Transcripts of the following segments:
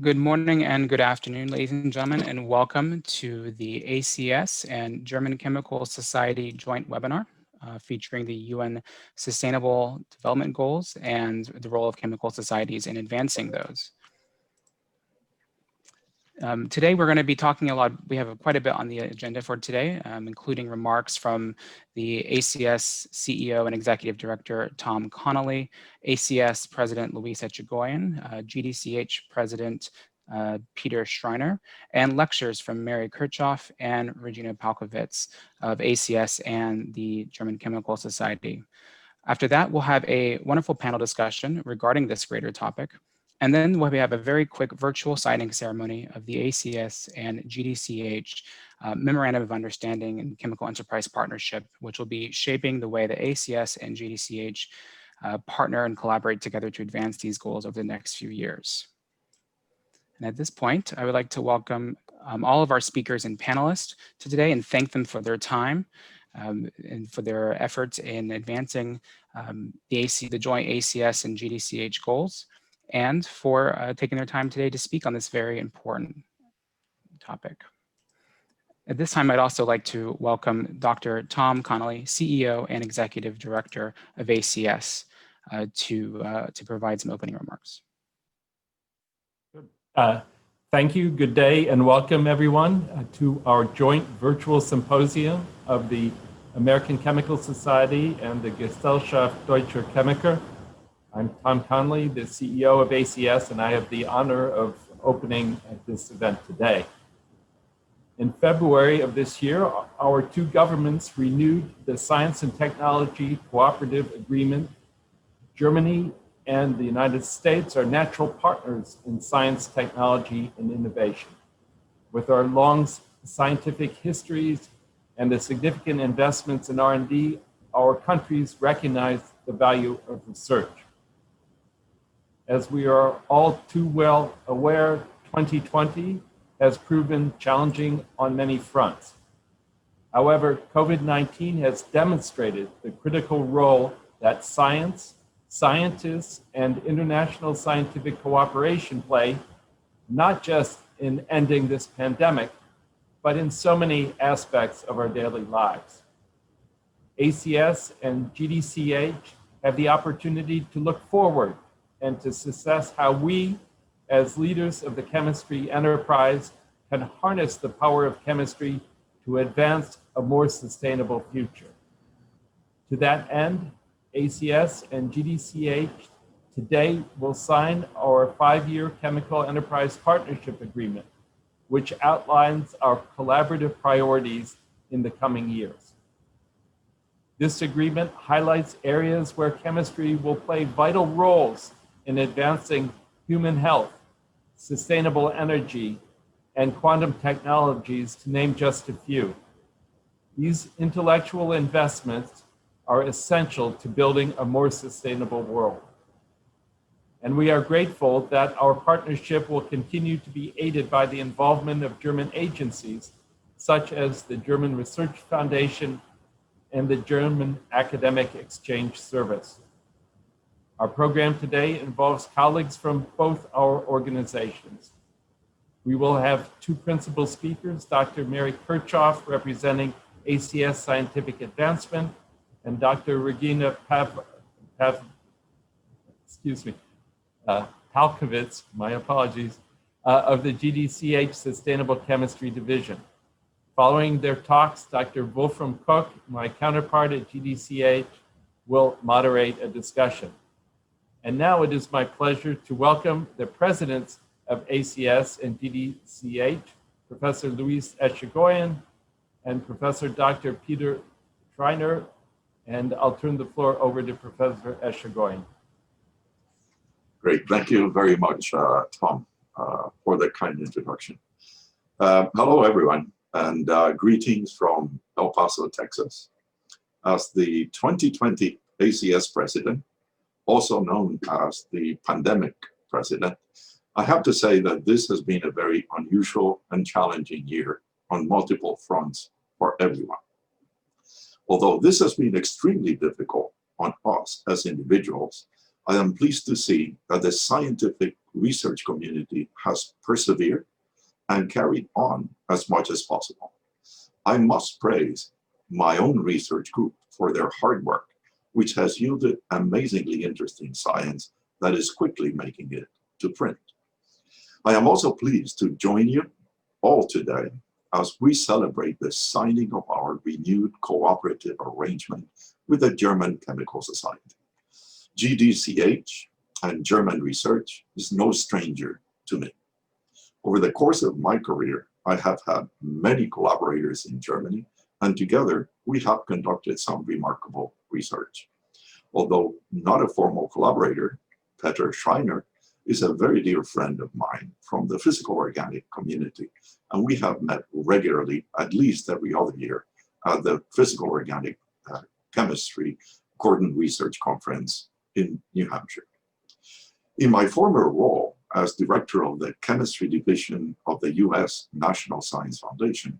Good morning and good afternoon, ladies and gentlemen, and welcome to the ACS and German Chemical Society joint webinar featuring the UN Sustainable Development Goals and the role of chemical societies in advancing those. Today, we're going to be talking a lot. We have quite a bit on the agenda for today, including remarks from the ACS CEO and Executive Director, Tom Connolly, ACS President Luis Echegoyen, GDCh President Peter Schreiner, and lectures from Mary Kirchhoff and Regina Palkovitz of ACS and the German Chemical Society. After that, we'll have a wonderful panel discussion regarding this greater topic. And then we'll have a very quick virtual signing ceremony of the ACS and GDCh Memorandum of Understanding and Chemical Enterprise Partnership, which will be shaping the way the ACS and GDCh partner and collaborate together to advance these goals over the next few years. And at this point, I would like to welcome all of our speakers and panelists to today and thank them for their time and for their efforts in advancing the joint ACS and GDCh goals, and for taking their time today to speak on this very important topic. At this time, I'd also like to welcome Dr. Tom Connolly, CEO and Executive Director of ACS, to provide some opening remarks. Thank you. Good day and welcome everyone to our joint virtual symposium of the American Chemical Society and the Gesellschaft Deutscher Chemiker. I'm Tom Connolly, the CEO of ACS, and I have the honor of opening this event today. In February of this year, our two governments renewed the Science and Technology Cooperative Agreement. Germany and the United States are natural partners in science, technology, and innovation. With our long scientific histories and the significant investments in R&D, our countries recognize the value of research. As we are all too well aware, 2020 has proven challenging on many fronts. However, COVID-19 has demonstrated the critical role that science, scientists, and international scientific cooperation play, not just in ending this pandemic, but in so many aspects of our daily lives. ACS and GDCh have the opportunity to look forward and to assess how we, as leaders of the chemistry enterprise, can harness the power of chemistry to advance a more sustainable future. To that end, ACS and GDCh today will sign our 5-year Chemical Enterprise Partnership Agreement, which outlines our collaborative priorities in the coming years. This agreement highlights areas where chemistry will play vital roles in advancing human health, sustainable energy, and quantum technologies, to name just a few. These intellectual investments are essential to building a more sustainable world. And we are grateful that our partnership will continue to be aided by the involvement of German agencies, such as the German Research Foundation and the German Academic Exchange Service. Our program today involves colleagues from both our organizations. We will have two principal speakers, Dr. Mary Kirchhoff, representing ACS Scientific Advancement, and Dr. Regina Palkovitz, my apologies, of the GDCh Sustainable Chemistry Division. Following their talks, Dr. Wolfram Koch, my counterpart at GDCh, will moderate a discussion. And now it is my pleasure to welcome the presidents of ACS and GDCh, Professor Luis Echegoyen and Professor Dr. Peter Schreiner, and I'll turn the floor over to Professor Echegoyen. Great, thank you very much, Tom, for the kind introduction. Hello, everyone, and greetings from El Paso, Texas. As the 2020 ACS president, also known as the pandemic president, I have to say that this has been a very unusual and challenging year on multiple fronts for everyone. Although this has been extremely difficult on us as individuals, I am pleased to see that the scientific research community has persevered and carried on as much as possible. I must praise my own research group for their hard work, which has yielded amazingly interesting science that is quickly making it to print. I am also pleased to join you all today as we celebrate the signing of our renewed cooperative arrangement with the German Chemical Society. GDCh and German research is no stranger to me. Over the course of my career, I have had many collaborators in Germany, and together we have conducted some remarkable research. Although not a formal collaborator, Peter Schreiner is a very dear friend of mine from the physical organic community, and we have met regularly, at least every other year, at the Physical Organic Chemistry Gordon Research Conference in New Hampshire. In my former role as director of the chemistry division of the US National Science Foundation,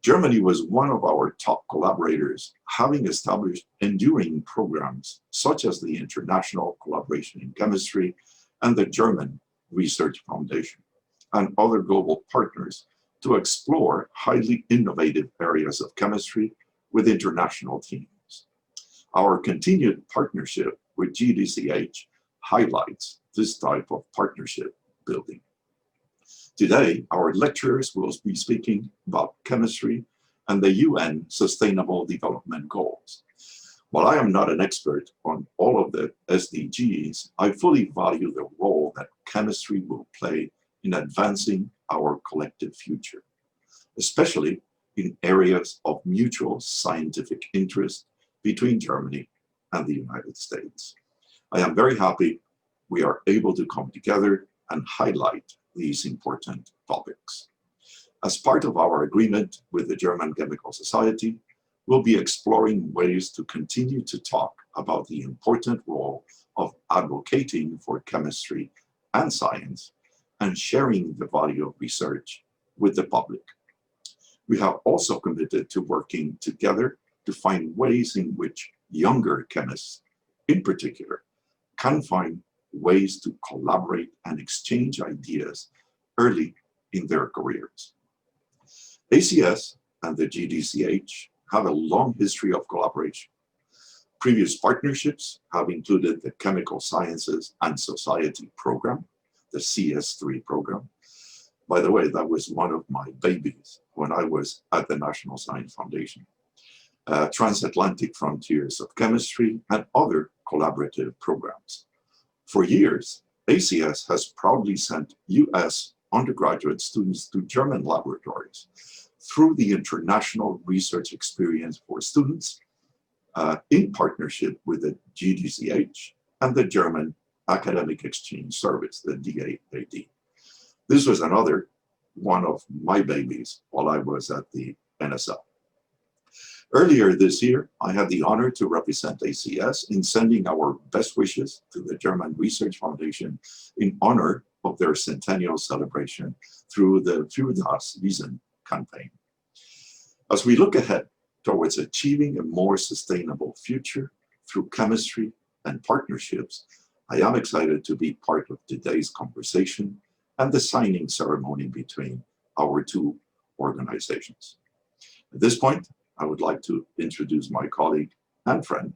Germany was one of our top collaborators, having established enduring programs such as the International Collaboration in Chemistry and the German Research Foundation, and other global partners to explore highly innovative areas of chemistry with international teams. Our continued partnership with GDCh highlights this type of partnership building. Today, our lecturers will be speaking about chemistry and the UN Sustainable Development Goals. While I am not an expert on all of the SDGs, I fully value the role that chemistry will play in advancing our collective future, especially in areas of mutual scientific interest between Germany and the United States. I am very happy we are able to come together and highlight these important topics. As part of our agreement with the German Chemical Society, we'll be exploring ways to continue to talk about the important role of advocating for chemistry and science and sharing the value of research with the public. We have also committed to working together to find ways in which younger chemists, in particular, can find ways to collaborate and exchange ideas early in their careers. ACS and the GDCh have a long history of collaboration. Previous partnerships have included the Chemical Sciences and Society program, the CS3 program. By the way, that was one of my babies when I was at the National Science Foundation. Transatlantic Frontiers of Chemistry, and other collaborative programs. For years, ACS has proudly sent US undergraduate students to German laboratories through the International Research Experience for Students in partnership with the GDCh and the German Academic Exchange Service, the DAAD. This was another one of my babies while I was at the NSF. Earlier this year, I had the honor to represent ACS in sending our best wishes to the German Research Foundation in honor of their centennial celebration through the Für das Wissen campaign. As we look ahead towards achieving a more sustainable future through chemistry and partnerships, I am excited to be part of today's conversation and the signing ceremony between our two organizations. At this point, I would like to introduce my colleague and friend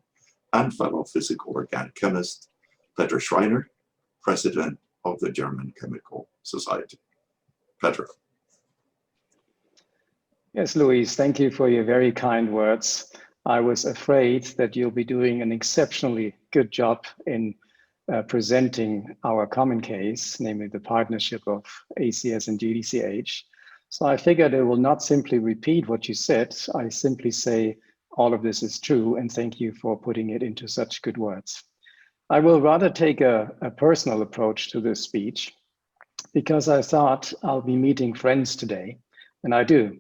and fellow physical organic chemist, Peter Schreiner, President of the German Chemical Society. Peter. Yes, Luis, thank you for your very kind words. I was afraid that you'll be doing an exceptionally good job in presenting our common case, namely the partnership of ACS and GDCh. So I figured I will not simply repeat what you said. I simply say all of this is true, and thank you for putting it into such good words. I will rather take a personal approach to this speech because I thought I'll be meeting friends today, and I do.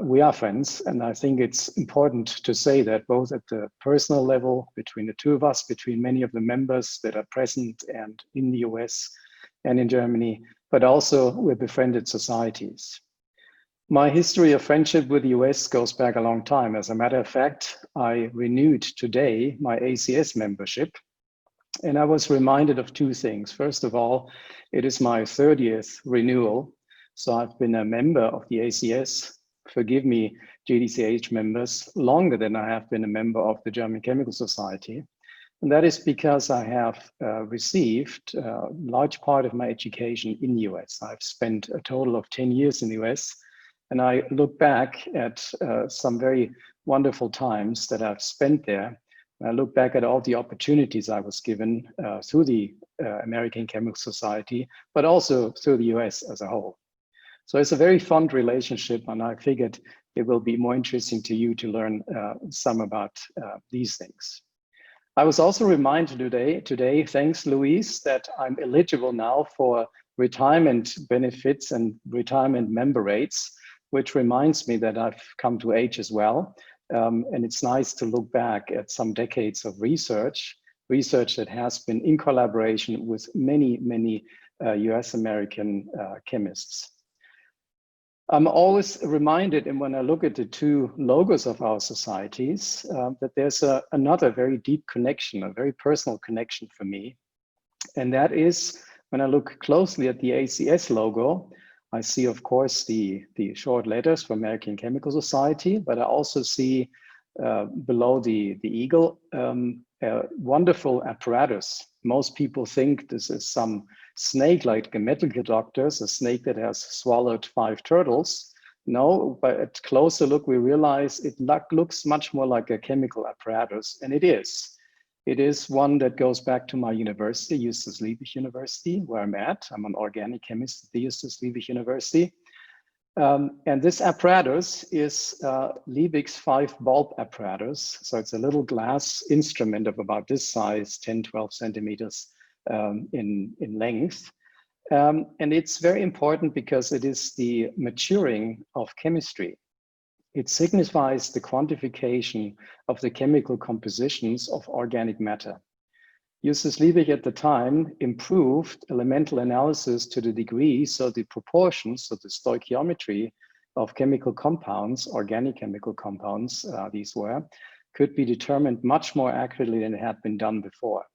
We are friends, and I think it's important to say that both at the personal level, between the two of us, between many of the members that are present and in the US and in Germany, but also with befriended societies. My history of friendship with the US goes back a long time. As a matter of fact, I renewed today my ACS membership And I was reminded of two things. First of all, it is my 30th renewal. So I've been a member of the ACS, forgive me, GDCh members, longer than I have been a member of the German Chemical Society. And that is because I have received a large part of my education in the US. I've spent a total of 10 years in the US. And I look back at some very wonderful times that I've spent there. I look back at all the opportunities I was given through the American Chemical Society, but also through the US as a whole. So it's a very fond relationship, and I figured it will be more interesting to you to learn some about these things. I was also reminded today, thanks Louise, that I'm eligible now for retirement benefits and retirement member rates, which reminds me that I've come to age as well. And it's nice to look back at some decades of research that has been in collaboration with many US American chemists. I'm always reminded, and when I look at the two logos of our societies, that there's another very deep connection, a very personal connection for me. And that is when I look closely at the ACS logo, I see, of course, the short letters for American Chemical Society, but I also see below the eagle a wonderful apparatus. Most people think this is some snake like a medical doctors, a snake that has swallowed 5 turtles. No, but at closer look, we realize it looks much more like a chemical apparatus, and it is. It is one that goes back to my university, Justus Liebig University, where I'm at. I'm an organic chemist at the Justus Liebig University. And this apparatus is Liebig's 5-bulb apparatus. So it's a little glass instrument of about this size, 10, 12 centimeters in length. And it's very important because it is the maturing of chemistry. It signifies the quantification of the chemical compositions of organic matter. Justus Liebig at the time improved elemental analysis to the degree so the proportions, so the stoichiometry of chemical compounds, organic chemical compounds, these were, could be determined much more accurately than it had been done before.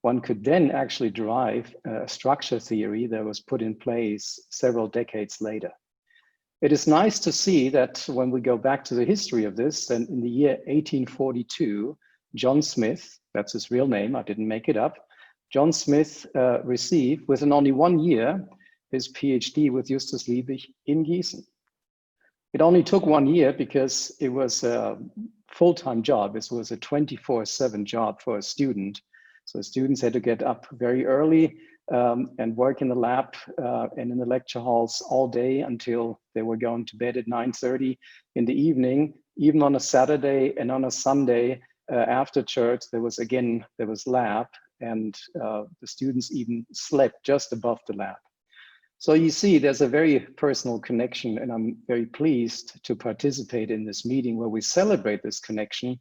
One could then actually derive a structure theory that was put in place several decades later. It is nice to see that when we go back to the history of this, then in the year 1842, John Smith, that's his real name, I didn't make it up, John Smith received, within only 1 year, his PhD with Justus Liebig in Gießen. It only took 1 year because it was a full-time job. This was a 24/7 job for a student. So students had to get up very early and work in the lab and in the lecture halls all day until they were going to bed at 9:30 in the evening. Even on a Saturday and on a Sunday after church, there was lab, and the students even slept just above the lab. So you see, there's a very personal connection, and I'm very pleased to participate in this meeting where we celebrate this connection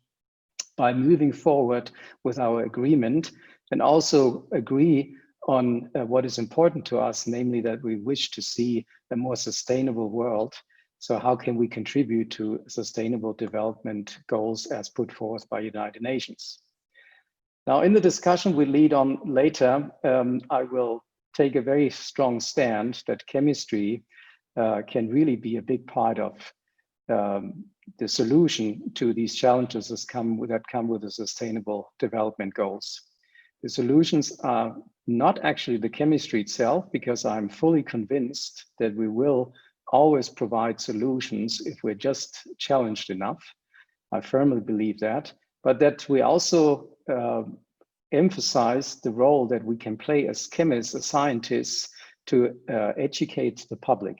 by moving forward with our agreement and also agree on what is important to us, namely that we wish to see a more sustainable world. So how can we contribute to sustainable development goals as put forth by United Nations? Now, in the discussion we lead on later, I will take a very strong stand that chemistry can really be a big part of the solution to these challenges that come with the sustainable development goals. The solutions are not actually the chemistry itself, because I'm fully convinced that we will always provide solutions if we're just challenged enough. I firmly believe that, but that we also emphasize the role that we can play as chemists, as scientists, to educate the public.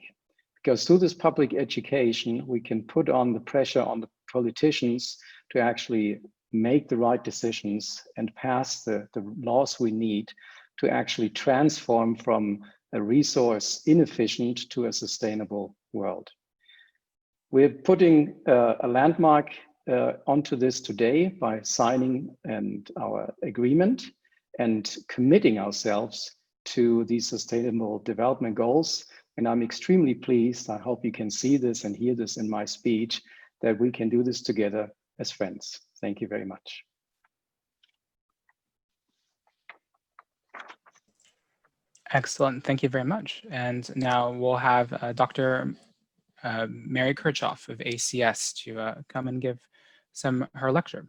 Because through this public education, we can put on the pressure on the politicians to actually make the right decisions and pass the laws we need to actually transform from a resource inefficient to a sustainable world. We're putting a landmark onto this today by signing our agreement and committing ourselves to these sustainable development goals. And I'm extremely pleased, I hope you can see this and hear this in my speech, that we can do this together as friends. Thank you very much. Excellent. Thank you very much. And now we'll have Dr. Mary Kirchhoff of ACS to come and give her lecture.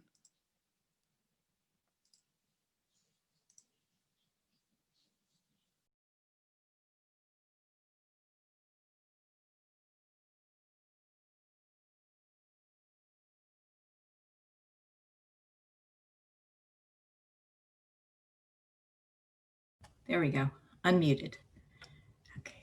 There we go, unmuted. Okay.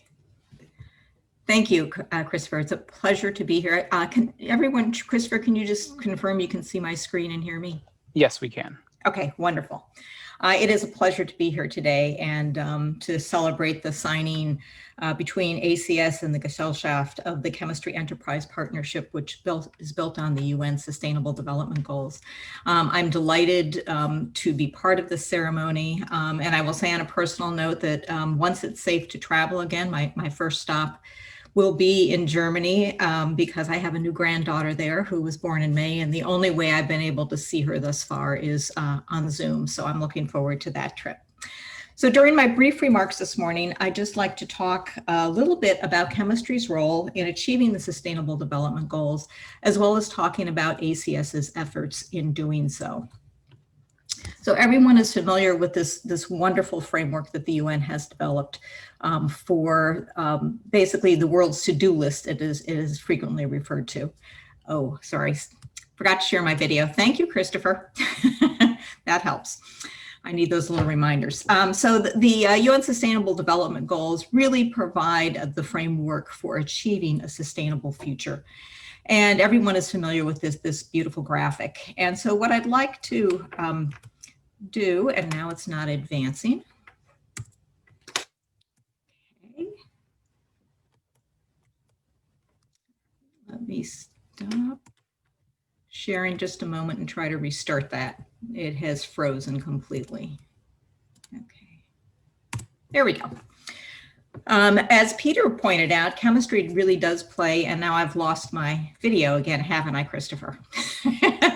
Thank you, Christopher. It's a pleasure to be here. Can everyone, Christopher, can you just confirm you can see my screen and hear me? Yes, we can. Okay, wonderful. It is a pleasure to be here today and to celebrate the signing between ACS and the Gesellschaft of the Chemistry Enterprise Partnership, which is built on the UN Sustainable Development Goals. I'm delighted to be part of this ceremony, and I will say on a personal note that once it's safe to travel again, my first stop will be in Germany because I have a new granddaughter there who was born in May, and the only way I've been able to see her thus far is on Zoom. So I'm looking forward to that trip. So during my brief remarks this morning, I'd just like to talk a little bit about chemistry's role in achieving the Sustainable Development Goals, as well as talking about ACS's efforts in doing so. So everyone is familiar with this wonderful framework that the UN has developed for basically the world's to-do list, it is frequently referred to. Oh, sorry, forgot to share my video. Thank you, Christopher. That helps. I need those little reminders. So the UN Sustainable Development Goals really provide the framework for achieving a sustainable future. And everyone is familiar with this beautiful graphic. And so what I'd like to do, and now it's not advancing. Okay. Let me stop sharing just a moment and try to restart that. It has frozen completely. Okay, there we go. As Peter pointed out, chemistry really does play, and now I've lost my video again, haven't I, Christopher?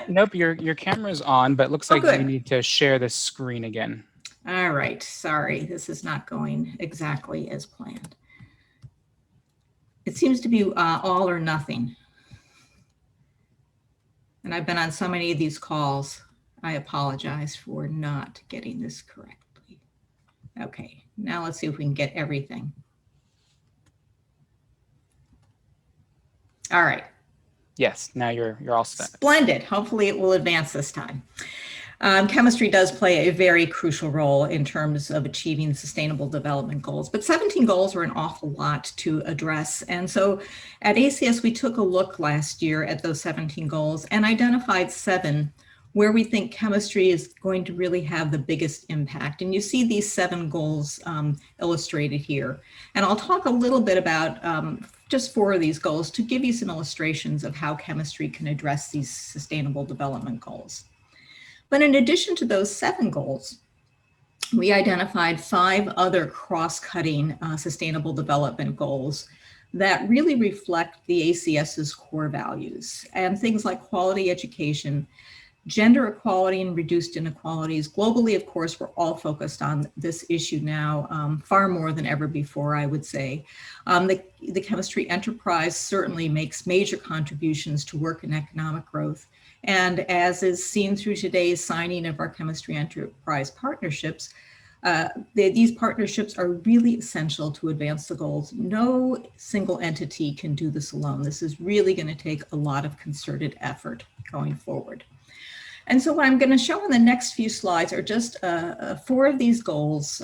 Nope, your camera's on, but it looks like good. you need to share the screen again. All right, sorry, this is not going exactly as planned. It seems to be all or nothing. And I've been on so many of these calls, I apologize for not getting this correctly. Okay, now let's see if we can get everything. All right. Yes, now you're all set. Splendid. Hopefully it will advance this time. Chemistry does play a very crucial role in terms of achieving Sustainable Development Goals, but 17 goals are an awful lot to address. And so at ACS, we took a look last year at those 17 goals and identified 7 where we think chemistry is going to really have the biggest impact. And you see these 7 goals illustrated here. And I'll talk a little bit about just 4 of these goals to give you some illustrations of how chemistry can address these Sustainable Development Goals. But in addition to those 7 goals, we identified 5 other cross-cutting Sustainable Development Goals that really reflect the ACS's core values, and things like quality education, gender equality and reduced inequalities. Globally, of course, we're all focused on this issue now, far more than ever before, I would say. The chemistry enterprise certainly makes major contributions to work and economic growth. And as is seen through today's signing of our chemistry enterprise partnerships, these partnerships are really essential to advance the goals. No single entity can do this alone. This is really going to take a lot of concerted effort going forward. And so what I'm going to show in the next few slides are just 4 of these goals.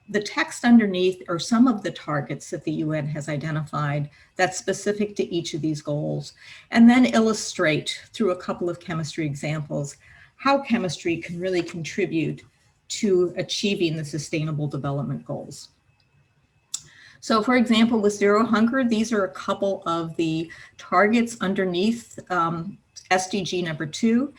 The text underneath are some of the targets that the UN has identified that's specific to each of these goals, and then illustrate through a couple of chemistry examples how chemistry can really contribute to achieving the Sustainable Development Goals. So for example, with zero hunger, these are a couple of the targets underneath SDG number 2.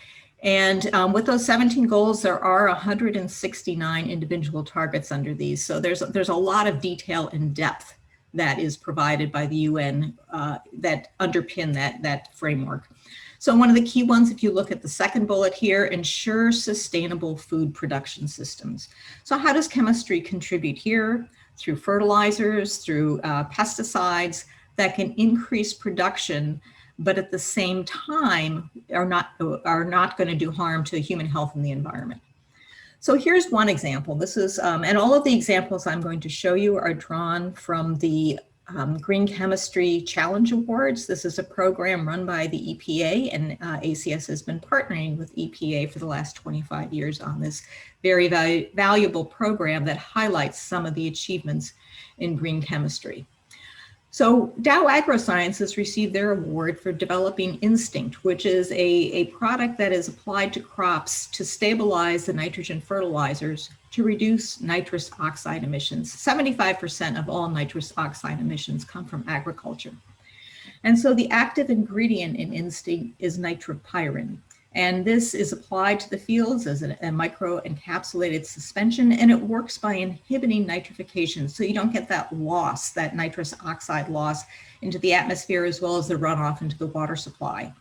And with those 17 goals, there are 169 individual targets under these. So there's a lot of detail and depth that is provided by the UN that underpin that framework. So one of the key ones, if you look at the second bullet here, ensure sustainable food production systems. So how does chemistry contribute here? Through fertilizers, through pesticides that can increase production, but at the same time are not going to do harm to human health and the environment. So here's one example. This is, and all of the examples I'm going to show you are drawn from the Green Chemistry Challenge Awards. This is a program run by the EPA, and ACS has been partnering with EPA for the last 25 years on this very valuable program that highlights some of the achievements in green chemistry. So Dow AgroSciences received their award for developing Instinct, which is a product that is applied to crops to stabilize the nitrogen fertilizers to reduce nitrous oxide emissions. 75% of all nitrous oxide emissions come from agriculture. And so the active ingredient in Instinct is nitropyrin. And this is applied to the fields as a micro-encapsulated suspension, and it works by inhibiting nitrification. So you don't get that loss, that nitrous oxide loss into the atmosphere, as well as the runoff into the water supply.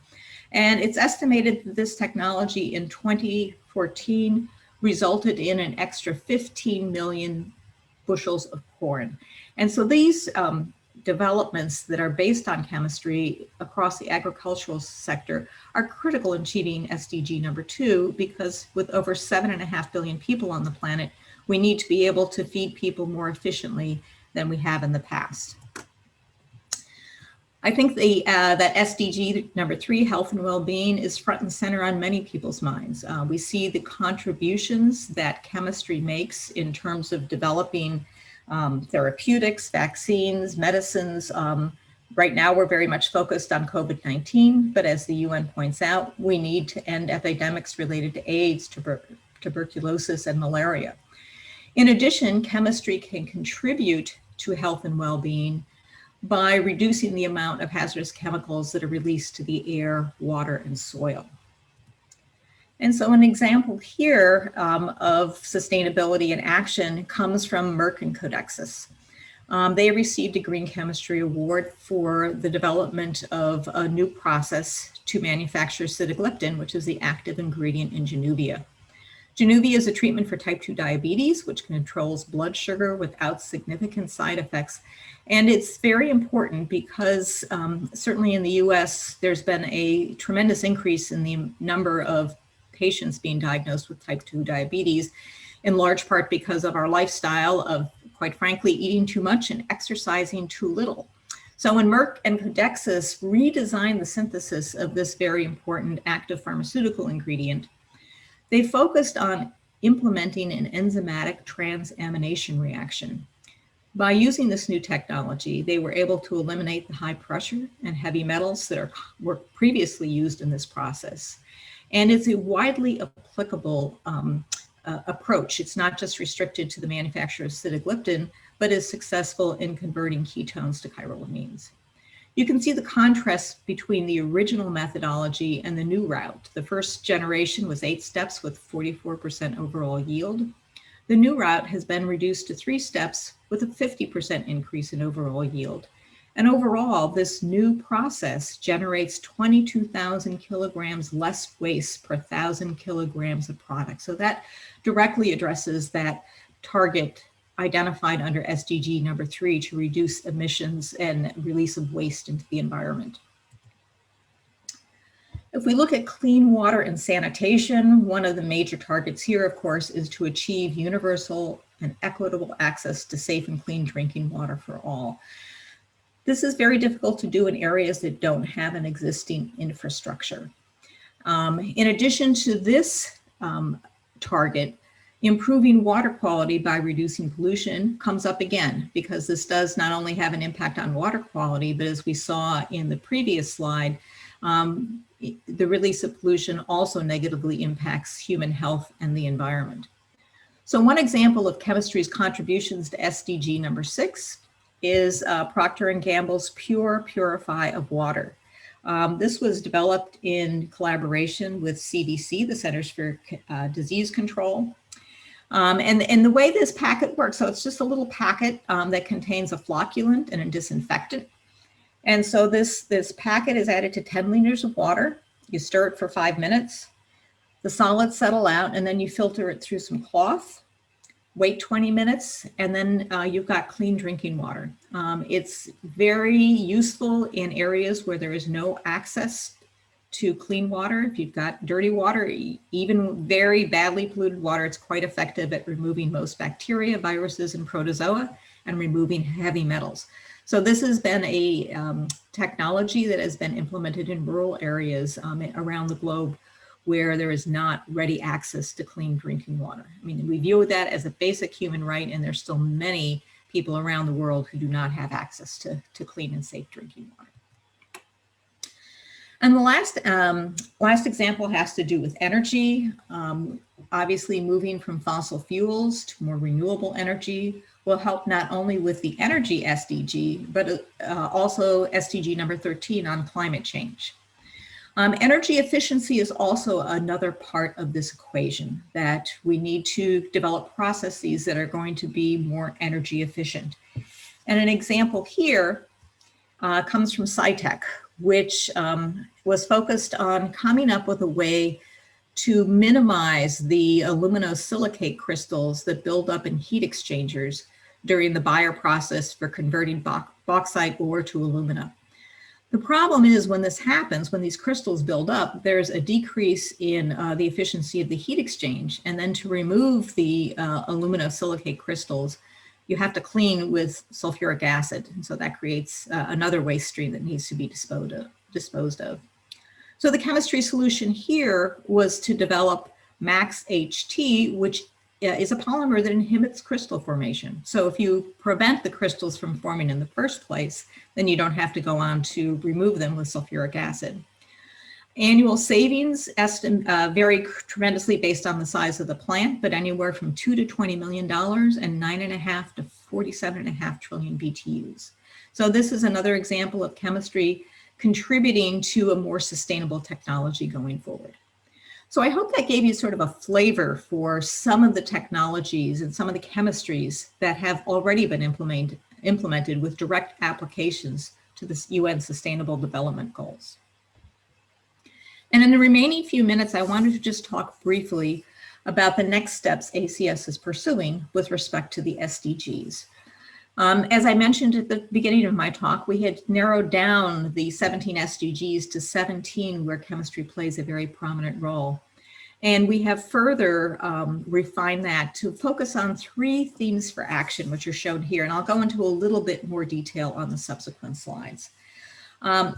And it's estimated that this technology in 2014 resulted in an extra 15 million bushels of corn. And so these developments that are based on chemistry across the agricultural sector are critical in achieving SDG number 2, because with over 7.5 billion people on the planet, we need to be able to feed people more efficiently than we have in the past. I think that SDG number 3, health and well-being, is front and center on many people's minds. We see the contributions that chemistry makes in terms of developing therapeutics, vaccines, medicines. Right now, we're very much focused on COVID-19, but as the UN points out, we need to end epidemics related to AIDS, tuberculosis, and malaria. In addition, chemistry can contribute to health and well-being by reducing the amount of hazardous chemicals that are released to the air, water, and soil. And so an example here of sustainability in action comes from Merck and Codexis. They received a Green Chemistry Award for the development of a new process to manufacture Sitagliptin, which is the active ingredient in Januvia. Januvia is a treatment for type 2 diabetes, which controls blood sugar without significant side effects. And it's very important because certainly in the US, there's been a tremendous increase in the number of patients being diagnosed with type 2 diabetes, in large part because of our lifestyle of, quite frankly, eating too much and exercising too little. So when Merck and Codexis redesigned the synthesis of this very important active pharmaceutical ingredient, they focused on implementing an enzymatic transamination reaction. By using this new technology, they were able to eliminate the high pressure and heavy metals that were previously used in this process. And it's a widely applicable approach. It's not just restricted to the manufacture of sitagliptin, but is successful in converting ketones to chirolamines. You can see the contrast between the original methodology and the new route. The first generation was 8 steps with 44% overall yield. The new route has been reduced to 3 steps with a 50% increase in overall yield. And overall, this new process generates 22,000 kilograms less waste per 1,000 kilograms of product. So that directly addresses that target identified under SDG number 3 to reduce emissions and release of waste into the environment. If we look at clean water and sanitation, one of the major targets here, of course, is to achieve universal and equitable access to safe and clean drinking water for all. This is very difficult to do in areas that don't have an existing infrastructure. In addition to this target, improving water quality by reducing pollution comes up again, because this does not only have an impact on water quality, but as we saw in the previous slide, the release of pollution also negatively impacts human health and the environment. So one example of chemistry's contributions to SDG number 6 is Procter & Gamble's Purify of water. This was developed in collaboration with CDC, the Centers for Disease Control. And the way this packet works, so it's just a little packet that contains a flocculant and a disinfectant. And so this packet is added to 10 liters of water. You stir it for 5 minutes. The solids settle out, and then you filter it through some cloth. Wait 20 minutes, and then you've got clean drinking water. It's very useful in areas where there is no access to clean water. If you've got dirty water, even very badly polluted water, it's quite effective at removing most bacteria, viruses, and protozoa, and removing heavy metals. So this has been a technology that has been implemented in rural areas around the globe where there is not ready access to clean drinking water. I mean, we view that as a basic human right, and there's still many people around the world who do not have access to clean and safe drinking water. And the last example has to do with energy. Obviously, moving from fossil fuels to more renewable energy will help not only with the energy SDG, but also SDG number 13 on climate change. Energy efficiency is also another part of this equation, that we need to develop processes that are going to be more energy efficient. And an example here comes from Sitech, which was focused on coming up with a way to minimize the aluminosilicate crystals that build up in heat exchangers during the Bayer process for converting bauxite ore to alumina. The problem is when this happens, when these crystals build up, there's a decrease in the efficiency of the heat exchange. And then to remove the aluminosilicate crystals, you have to clean with sulfuric acid. And so that creates another waste stream that needs to be disposed of. So the chemistry solution here was to develop MaxHT, which is a polymer that inhibits crystal formation. So if you prevent the crystals from forming in the first place, then you don't have to go on to remove them with sulfuric acid. Annual savings vary tremendously based on the size of the plant, but anywhere from $2 to $20 million and 9.5 to 47.5 trillion BTUs. So this is another example of chemistry contributing to a more sustainable technology going forward. So I hope that gave you sort of a flavor for some of the technologies and some of the chemistries that have already been implemented with direct applications to the UN Sustainable Development Goals. And in the remaining few minutes, I wanted to just talk briefly about the next steps ACS is pursuing with respect to the SDGs. As I mentioned at the beginning of my talk, we had narrowed down the 17 SDGs to 17 where chemistry plays a very prominent role. And we have further refined that to focus on 3 themes for action, which are shown here. And I'll go into a little bit more detail on the subsequent slides.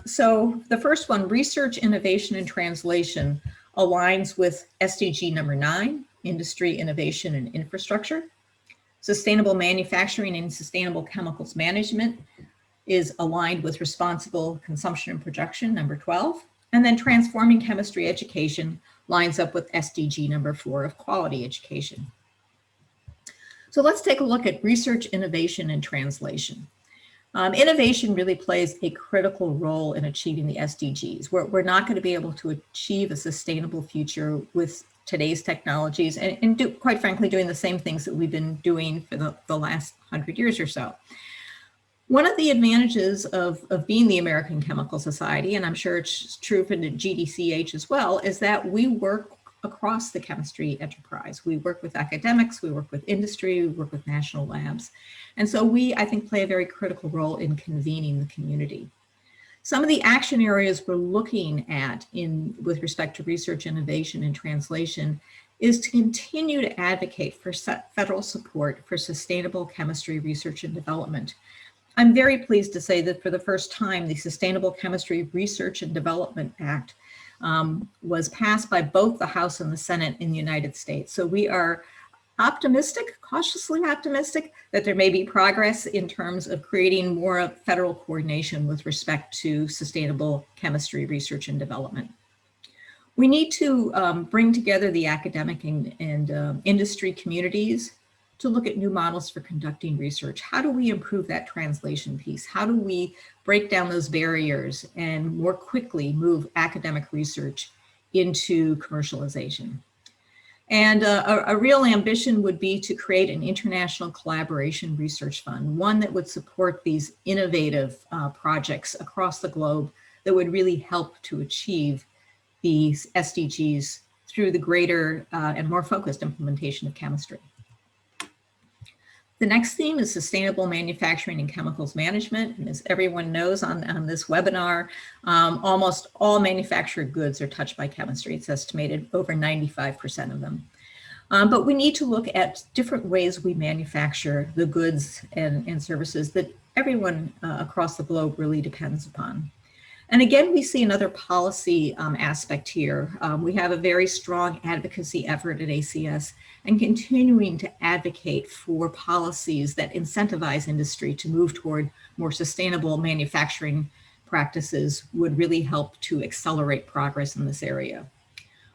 So the first one, research, innovation, and translation, aligns with SDG number 9, industry, innovation, and infrastructure. Sustainable manufacturing and sustainable chemicals management is aligned with responsible consumption and production, number 12. And then transforming chemistry education lines up with SDG number 4 of quality education. So let's take a look at research, innovation, and translation. Innovation really plays a critical role in achieving the SDGs. We're not going to be able to achieve a sustainable future with today's technologies and quite frankly, doing the same things that we've been doing for the last 100 years or so. One of the advantages of being the American Chemical Society, and I'm sure it's true for the GDCh as well, is that we work across the chemistry enterprise. We work with academics, we work with industry, we work with national labs. And so we, I think, play a very critical role in convening the community. Some of the action areas we're looking at with respect to research, innovation, and translation is to continue to advocate for federal support for sustainable chemistry research and development. I'm very pleased to say that for the first time, the Sustainable Chemistry Research and Development Act was passed by both the House and the Senate in the United States. So we are optimistic, cautiously optimistic, that there may be progress in terms of creating more federal coordination with respect to sustainable chemistry research and development. We need to bring together the academic and industry communities to look at new models for conducting research. How do we improve that translation piece? How do we break down those barriers and more quickly move academic research into commercialization? And a real ambition would be to create an international collaboration research fund, one that would support these innovative projects across the globe that would really help to achieve the SDGs through the greater and more focused implementation of chemistry. The next theme is sustainable manufacturing and chemicals management. And as everyone knows on this webinar, almost all manufactured goods are touched by chemistry. It's estimated over 95% of them. But we need to look at different ways we manufacture the goods and services that everyone across the globe really depends upon. And again, we see another policy aspect here. We have a very strong advocacy effort at ACS and continuing to advocate for policies that incentivize industry to move toward more sustainable manufacturing practices would really help to accelerate progress in this area.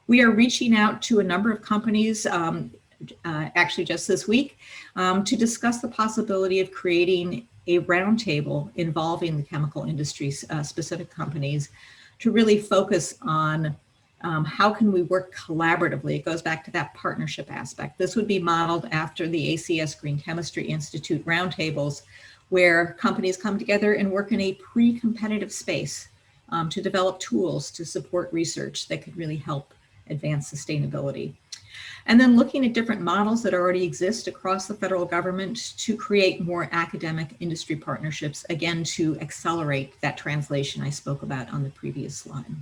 We are reaching out to a number of companies, actually just this week, to discuss the possibility of creating a roundtable involving the chemical industry's specific companies to really focus on how can we work collaboratively. It goes back to that partnership aspect. This would be modeled after the ACS Green Chemistry Institute roundtables, where companies come together and work in a pre-competitive space to develop tools to support research that could really help advance sustainability. And then looking at different models that already exist across the federal government to create more academic industry partnerships, again, to accelerate that translation I spoke about on the previous slide.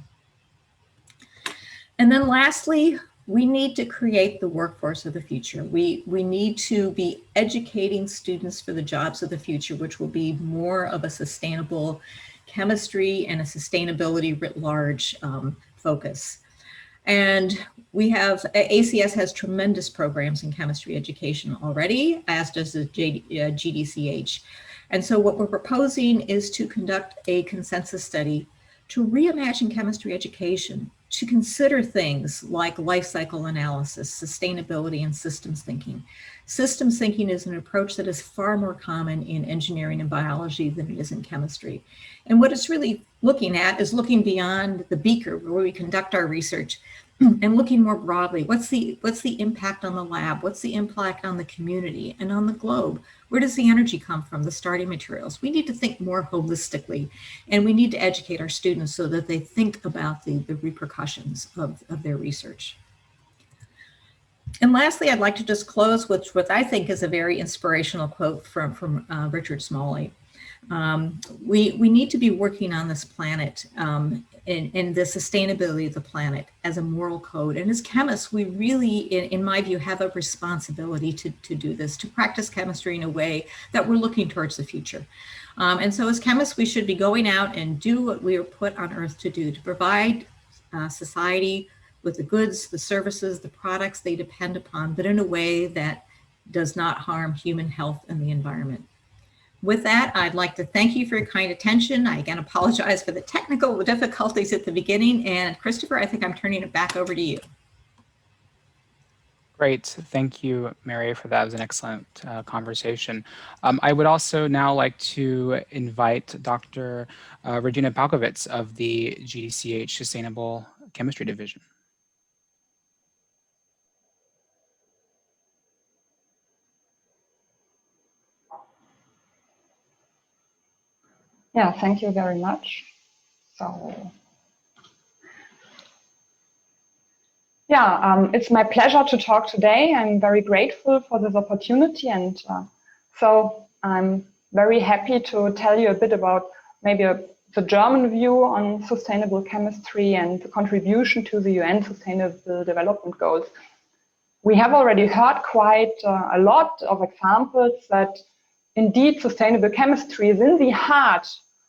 And then lastly, we need to create the workforce of the future. We need to be educating students for the jobs of the future, which will be more of a sustainable chemistry and a sustainability writ large focus. And we have, ACS has tremendous programs in chemistry education already, as does the GDCh. And so what we're proposing is to conduct a consensus study to reimagine chemistry education, to consider things like life cycle analysis, sustainability, and systems thinking. Systems thinking is an approach that is far more common in engineering and biology than it is in chemistry. And what it's really looking at is looking beyond the beaker where we conduct our research and looking more broadly. What's the impact on the lab? What's the impact on the community and on the globe? Where does the energy come from, the starting materials? We need to think more holistically, and we need to educate our students so that they think about the repercussions of their research. And lastly, I'd like to just close with what I think is a very inspirational quote from Richard Smalley. We need to be working on this planet and the sustainability of the planet as a moral code. And as chemists, we really, in my view, have a responsibility to do this, to practice chemistry in a way that we're looking towards the future. And so as chemists, we should be going out and do what we are put on earth to do, to provide society with the goods, the services, the products they depend upon, but in a way that does not harm human health and the environment. With that, I'd like to thank you for your kind attention. I again apologize for the technical difficulties at the beginning. And Christopher, I think I'm turning it back over to you. Great. Thank you, Mary, for that. It was an excellent conversation. I would also now like to invite Dr. Regina Palkovits of the GDCh Sustainable Chemistry Division. Yeah, thank you very much. So, yeah, it's my pleasure to talk today. I'm very grateful for this opportunity, and so I'm very happy to tell you a bit about maybe the German view on sustainable chemistry and the contribution to the UN Sustainable Development Goals. We have already heard quite a lot of examples that indeed, sustainable chemistry is in the heart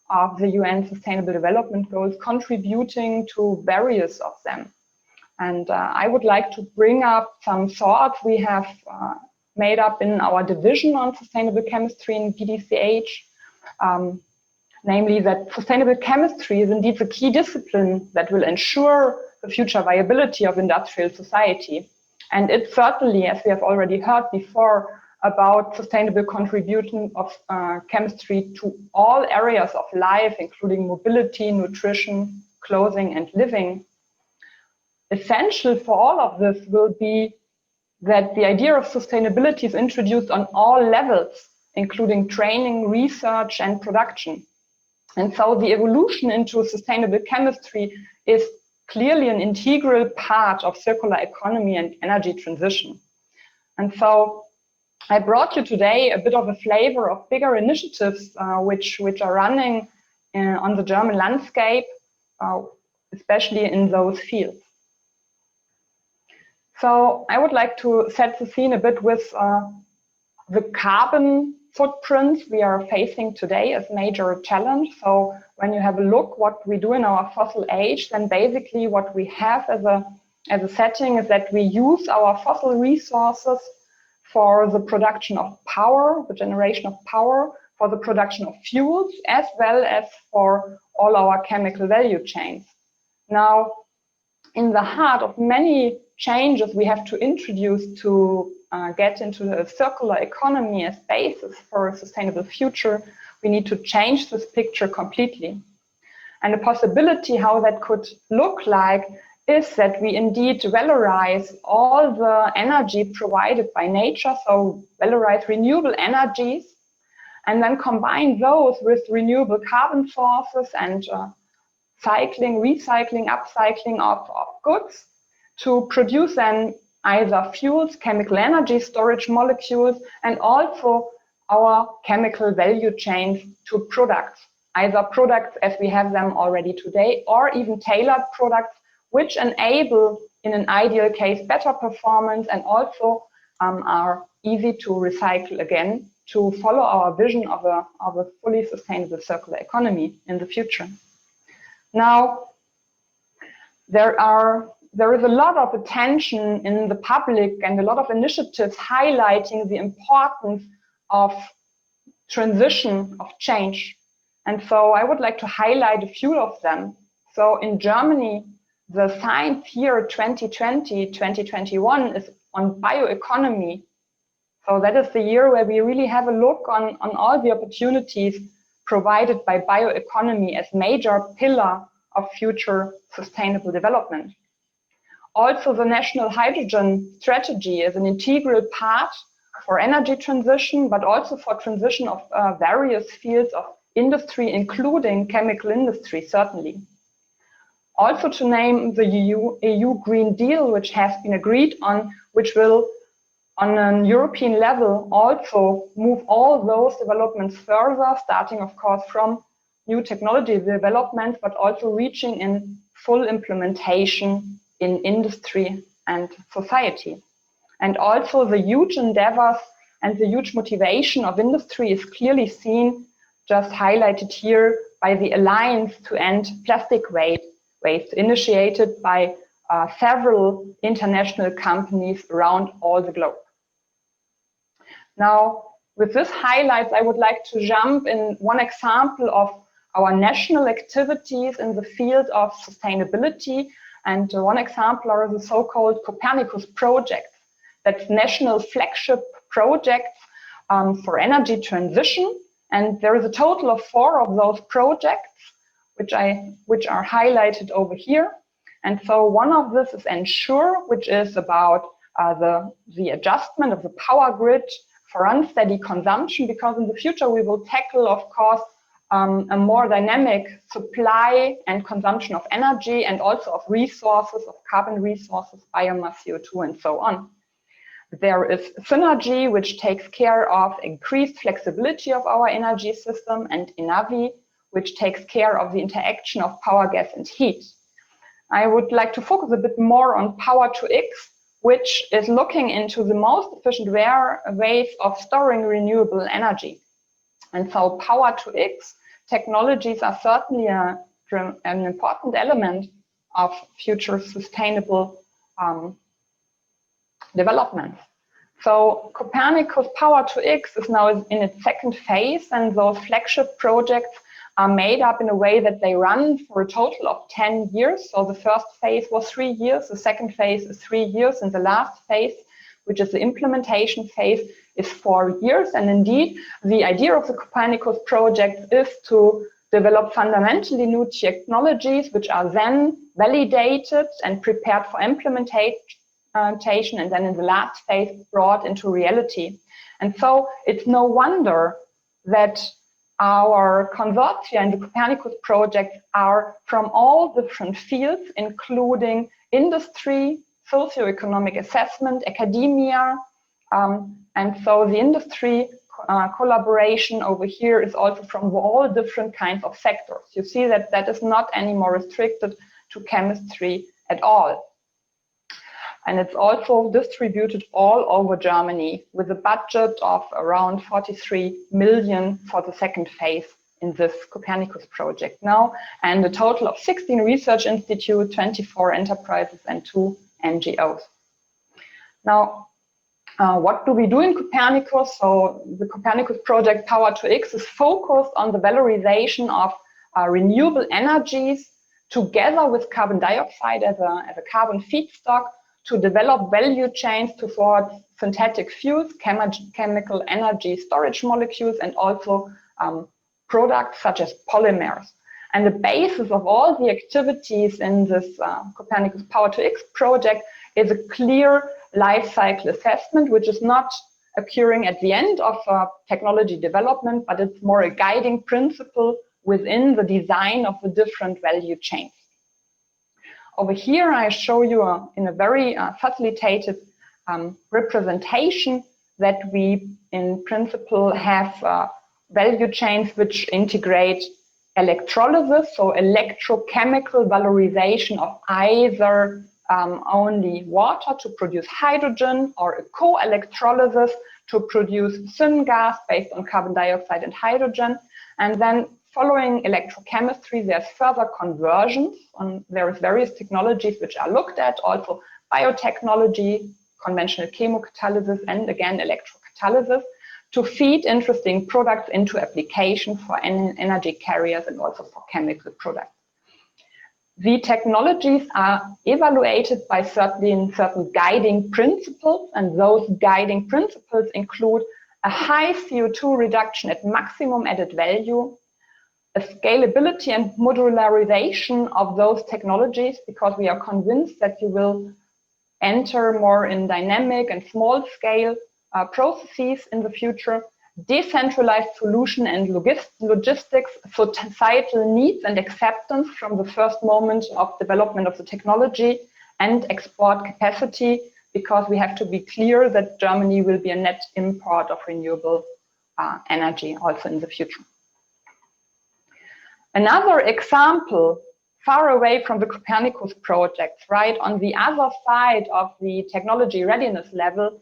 of the UN Sustainable Development Goals, contributing to various of them. And I would like to bring up some thoughts we have made up in our division on sustainable chemistry in GDCh, namely that sustainable chemistry is indeed the key discipline that will ensure the future viability of industrial society. And it certainly, as we have already heard before, about sustainable contribution of chemistry to all areas of life, including mobility, nutrition, clothing, and living. Essential for all of this will be that the idea of sustainability is introduced on all levels, including training, research, and production. And so the evolution into sustainable chemistry is clearly an integral part of circular economy and energy transition. And so I brought you today a bit of a flavor of bigger initiatives which are running on the German landscape, especially in those fields. So I would like to set the scene a bit with the carbon footprints we are facing today as a major challenge. So when you have a look what we do in our fossil age, then basically what we have as a setting is that we use our fossil resources for the production of power, the generation of power, for the production of fuels, as well as for all our chemical value chains. Now, in the heart of many changes we have to introduce to get into a circular economy as basis for a sustainable future, we need to change this picture completely. And a possibility how that could look like is that we indeed valorize all the energy provided by nature, so valorize renewable energies, and then combine those with renewable carbon sources and recycling, upcycling of goods to produce then either fuels, chemical energy storage molecules, and also our chemical value chains to products, either products as we have them already today, or even tailored products which enable, in an ideal case, better performance and also are easy to recycle again to follow our vision of a fully sustainable circular economy in the future. Now, there is a lot of attention in the public and a lot of initiatives highlighting the importance of transition, of change. And so I would like to highlight a few of them. So in Germany, the science year 2020-2021 is on bioeconomy. So that is the year where we really have a look on all the opportunities provided by bioeconomy as major pillar of future sustainable development. Also, the national hydrogen strategy is an integral part for energy transition, but also for transition of various fields of industry, including chemical industry, certainly. Also to name the EU Green Deal, which has been agreed on, which will on a European level also move all those developments further, starting of course from new technology development, but also reaching in full implementation in industry and society. And also the huge endeavors and the huge motivation of industry is clearly seen, just highlighted here, by the Alliance to End Plastic Waste, initiated by several international companies around all the globe. Now, with this highlights, I would like to jump in one example of our national activities in the field of sustainability. And one example are the so-called Copernicus projects. That's national flagship projects for energy transition. And there is a total of 4 of those projects, which are highlighted over here. And so one of this is Ensure, which is about the adjustment of the power grid for unsteady consumption, because in the future we will tackle, of course, a more dynamic supply and consumption of energy and also of resources, of carbon resources, biomass, CO2, and so on. There is Synergy, which takes care of increased flexibility of our energy system, and Inavi, which takes care of the interaction of power, gas, and heat. I would like to focus a bit more on Power-to-X, which is looking into the most efficient ways of storing renewable energy. And so Power-to-X technologies are certainly an important element of future sustainable development. So Copernicus Power-to-X is now in its second phase, and those flagship projects are made up in a way that they run for a total of 10 years. So the first phase was 3 years, the second phase is 3 years, and the last phase, which is the implementation phase, is 4 years. And indeed, the idea of the Copernicus project is to develop fundamentally new technologies, which are then validated and prepared for implementation, and then in the last phase brought into reality. And so it's no wonder that our consortia in the Copernicus project are from all different fields, including industry, socioeconomic assessment, academia, and so the industry collaboration over here is also from all different kinds of sectors. You see that that is not anymore restricted to chemistry at all. And it's also distributed all over Germany with a budget of around 43 million for the second phase in this Copernicus project now, and a total of 16 research institutes, 24 enterprises, and 2 NGOs. Now, what do we do in Copernicus? So the Copernicus project Power2X is focused on the valorization of renewable energies together with carbon dioxide as a carbon feedstock to develop value chains towards synthetic fuels, chemical energy storage molecules, and also products such as polymers. And the basis of all the activities in this Copernicus Power2X project is a clear life cycle assessment, which is not occurring at the end of technology development, but it's more a guiding principle within the design of the different value chains. Over here, I show you in a very facilitated representation that we, in principle, have value chains which integrate electrolysis, so electrochemical valorization of either only water to produce hydrogen or a co-electrolysis to produce syngas based on carbon dioxide and hydrogen. And then following electrochemistry, there's further conversions. There is various technologies which are looked at, also biotechnology, conventional chemocatalysis, and again, electrocatalysis, to feed interesting products into application for energy carriers and also for chemical products. The technologies are evaluated by certain guiding principles, and those guiding principles include a high CO2 reduction at maximum added value, a scalability and modularization of those technologies, because we are convinced that you will enter more in dynamic and small scale processes in the future, decentralized solution and logistics, societal needs and acceptance from the first moment of development of the technology, and export capacity, because we have to be clear that Germany will be a net import of renewable energy also in the future. Another example, far away from the Copernicus project, right on the other side of the technology readiness level,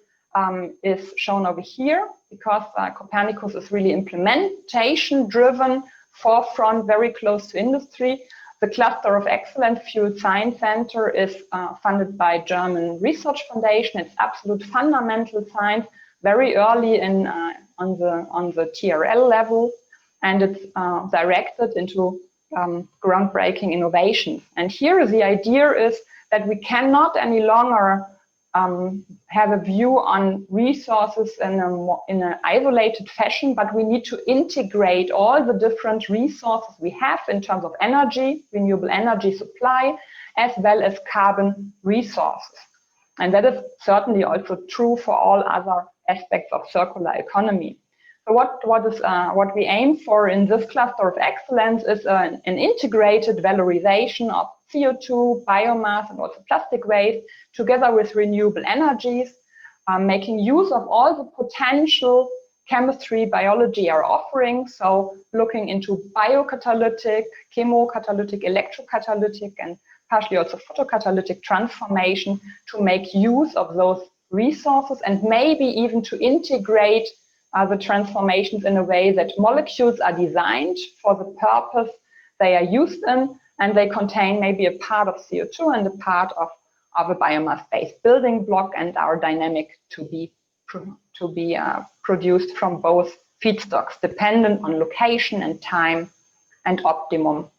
is shown over here, because Copernicus is really implementation driven, forefront, very close to industry. The Cluster of Excellence Fuel Science Center is funded by German Research Foundation. It's absolute fundamental science, very early on the TRL level, and it's directed into groundbreaking innovations. And here the idea is that we cannot any longer have a view on resources in an isolated fashion, but we need to integrate all the different resources we have in terms of energy, renewable energy supply, as well as carbon resources. And that is certainly also true for all other aspects of circular economy. So what we aim for in this cluster of excellence is an integrated valorization of CO2, biomass, and also plastic waste, together with renewable energies, making use of all the potential chemistry, biology are offering. So looking into biocatalytic, chemocatalytic, electrocatalytic, and partially also photocatalytic transformation to make use of those resources, and maybe even to integrate the transformations in a way that molecules are designed for the purpose they are used in, and they contain maybe a part of CO2 and a part of a biomass-based building block, and are dynamic to be produced from both feedstocks, dependent on location and time and optimum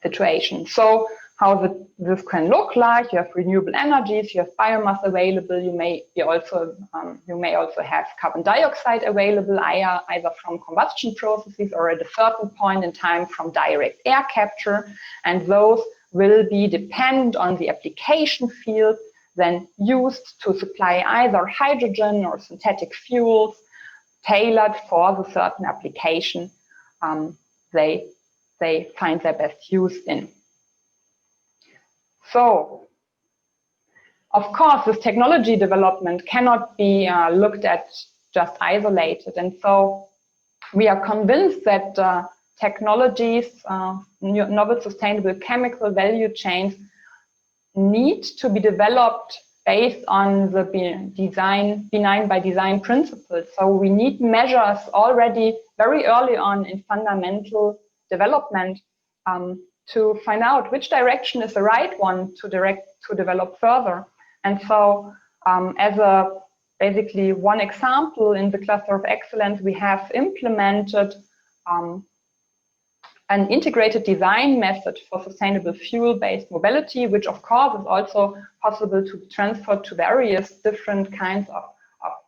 situation. So how this can look like: you have renewable energies, you have biomass available, you may also have carbon dioxide available, either from combustion processes or at a certain point in time from direct air capture, and those will be dependent on the application field, then used to supply either hydrogen or synthetic fuels tailored for the certain application they find their best use in. So, of course, this technology development cannot be looked at just isolated. And so we are convinced that technologies, novel sustainable chemical value chains need to be developed based on the benign by design principles. So we need measures already very early on in fundamental development to find out which direction is the right one to develop further. And so as a basically one example in the cluster of excellence, we have implemented an integrated design method for sustainable fuel-based mobility, which of course is also possible to transfer to various different kinds of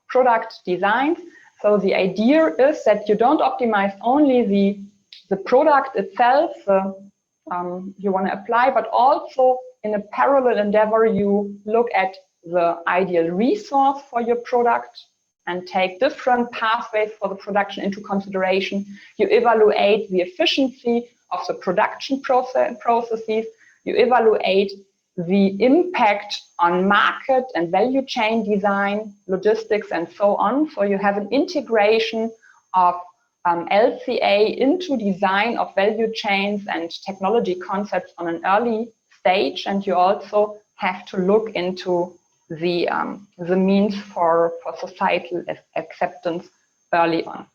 product designs. So the idea is that you don't optimize only the product itself you want to apply, but also in a parallel endeavor, you look at the ideal resource for your product and take different pathways for the production into consideration. You evaluate the efficiency of the production processes. You evaluate the impact on market and value chain design, logistics, and so on. So you have an integration of LCA into design of value chains and technology concepts on an early stage. And you also have to look into the means for societal acceptance early on.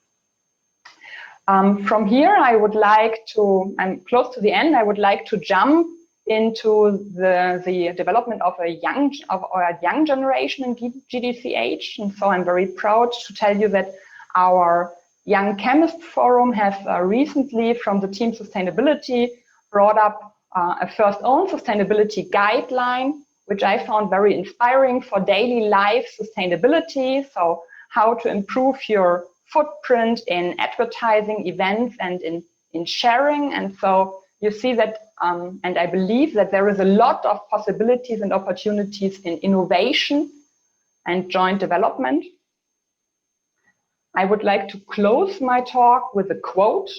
From here, I would like to, I'm close to the end, I would like to jump into the development of a young generation in GDCh. And so I'm very proud to tell you that our Young Chemist Forum has recently, from the team Sustainability, brought up a first own sustainability guideline, which I found very inspiring for daily life sustainability. So how to improve your footprint in advertising, events, and in sharing. And so you see that, and I believe that there is a lot of possibilities and opportunities in innovation and joint development. I would like to close my talk with a quote.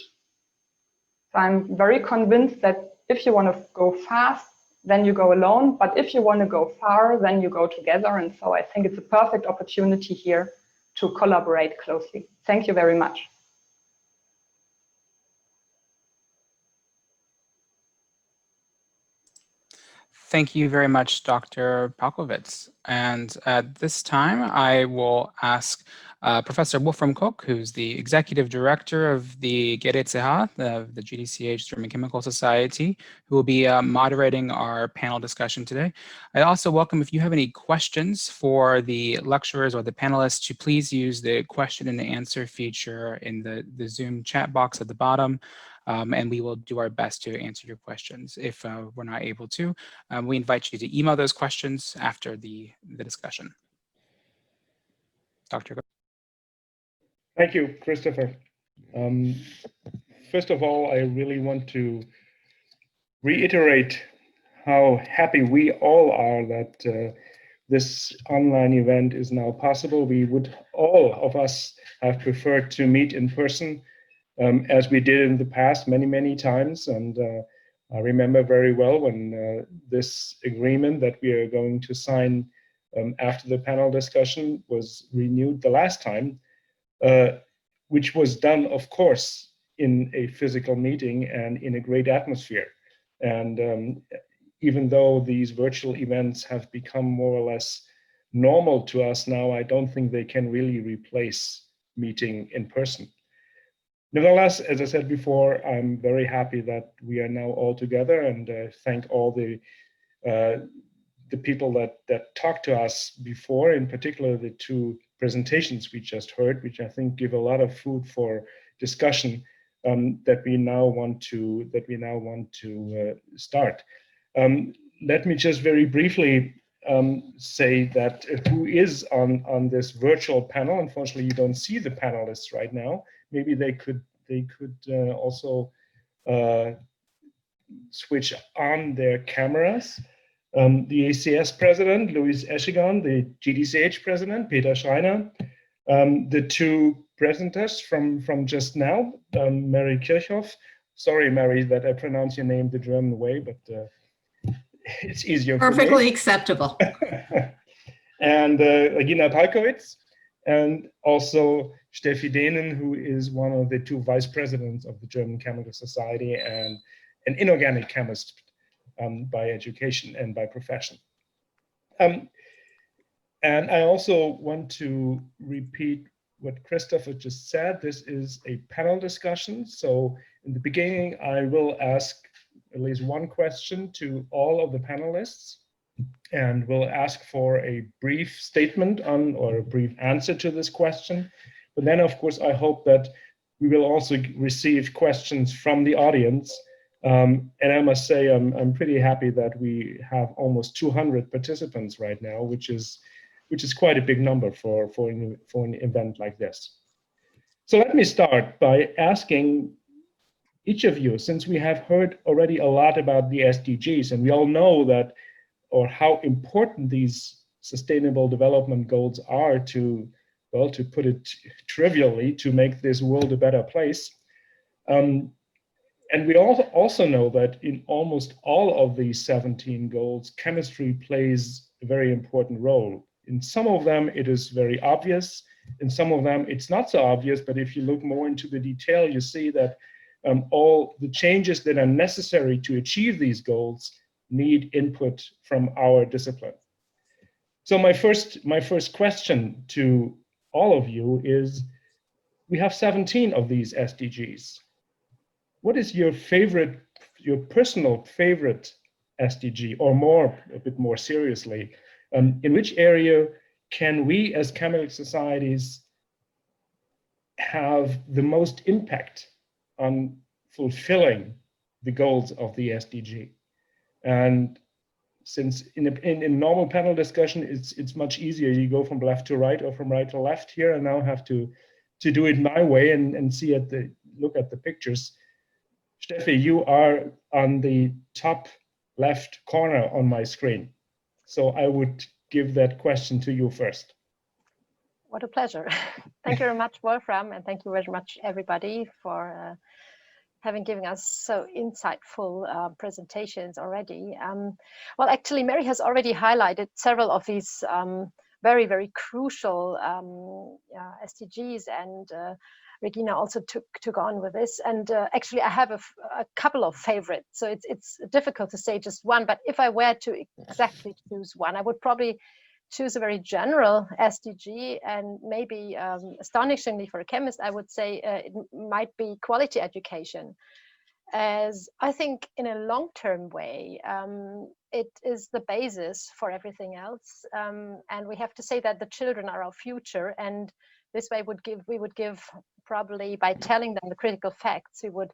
So I'm very convinced that if you want to go fast, then you go alone. But if you want to go far, then you go together. And so I think it's a perfect opportunity here to collaborate closely. Thank you very much. Thank you very much, Dr. Palkowitz. And at this time, I will ask Professor Wolfram Koch, who's the Executive Director of the GDCh, the GDCh German Chemical Society, who will be moderating our panel discussion today. I also welcome, if you have any questions for the lecturers or the panelists, to please use the question and answer feature in the Zoom chat box at the bottom. And we will do our best to answer your questions. If we're not able to, we invite you to email those questions after the discussion. Dr. Thank you, Christopher. First of all, I really want to reiterate how happy we all are that this online event is now possible. We would, all of us, have preferred to meet in person as we did in the past many times. And I remember very well when this agreement that we are going to sign after the panel discussion was renewed the last time, which was done, of course, in a physical meeting and in a great atmosphere. And even though these virtual events have become more or less normal to us now, I don't think they can really replace meeting in person. Nevertheless, as I said before, I'm very happy that we are now all together, and thank all the people that talked to us before, in particular the two presentations we just heard, which I think give a lot of food for discussion that we now want to start. Let me just very briefly say that who is on this virtual panel. Unfortunately, you don't see the panelists right now. Maybe they could also switch on their cameras. The ACS president, Luis Echegon, the GDCh president, Peter Schreiner, The two presenters from just now, Mary Kirchhoff. Sorry, Mary, that I pronounce your name the German way, but it's easier for me. Perfectly acceptable. And Regina Palkowitz, and also Steffi Dehnen, who is one of the two vice presidents of the German Chemical Society and an inorganic chemist by education and by profession. And I also want to repeat what Christopher just said. This is a panel discussion. So in the beginning, I will ask at least one question to all of the panelists, and we'll ask for a brief statement on or a brief answer to this question. But then, of course, I hope that we will also receive questions from the audience. And I must say, I'm pretty happy that we have almost 200 participants right now, which is quite a big number for an event like this. So let me start by asking each of you, since we have heard already a lot about the SDGs, and we all know that, or how important these sustainable development goals are to, well, to put it trivially, to make this world a better place. And we also know that in almost all of these 17 goals, chemistry plays a very important role. In some of them, it is very obvious. In some of them, it's not so obvious, but if you look more into the detail, you see that all the changes that are necessary to achieve these goals need input from our discipline. So my first question to all of you is, we have 17 of these SDGs. What is your favorite, your personal favorite SDG, or more, a bit more seriously, in which area can we as chemical societies have the most impact on fulfilling the goals of the SDG? And since in normal panel discussion, it's much easier. You go from left to right or from right to left. Here I now have to do it my way and see look at the pictures. Steffi, you are on the top left corner on my screen. So I would give that question to you first. What a pleasure. Thank you very much, Wolfram, and thank you very much, everybody, for having given us so insightful presentations already. Well, actually, Mary has already highlighted several of these very, very crucial SDGs, and Regina also took on with this. And actually, I have a couple of favorites, so it's difficult to say just one. But if I were to exactly choose one, I would probably choose a very general SDG, and maybe astonishingly for a chemist, I would say it might be quality education, as I think in a long-term way, it is the basis for everything else. And we have to say that the children are our future, and this way we would give probably, by telling them the critical facts, we would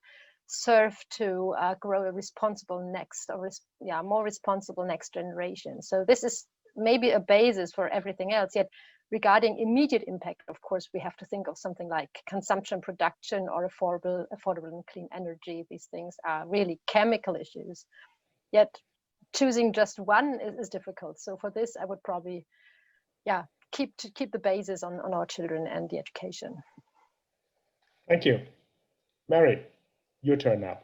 serve to grow a responsible next, or more responsible next generation. So this is maybe a basis for everything else. Yet regarding immediate impact, of course, we have to think of something like consumption, production, or affordable and clean energy. These things are really chemical issues. Yet choosing just one is difficult. So for this, I would probably, keep the basis on our children and the education. Thank you. Mary, your turn now.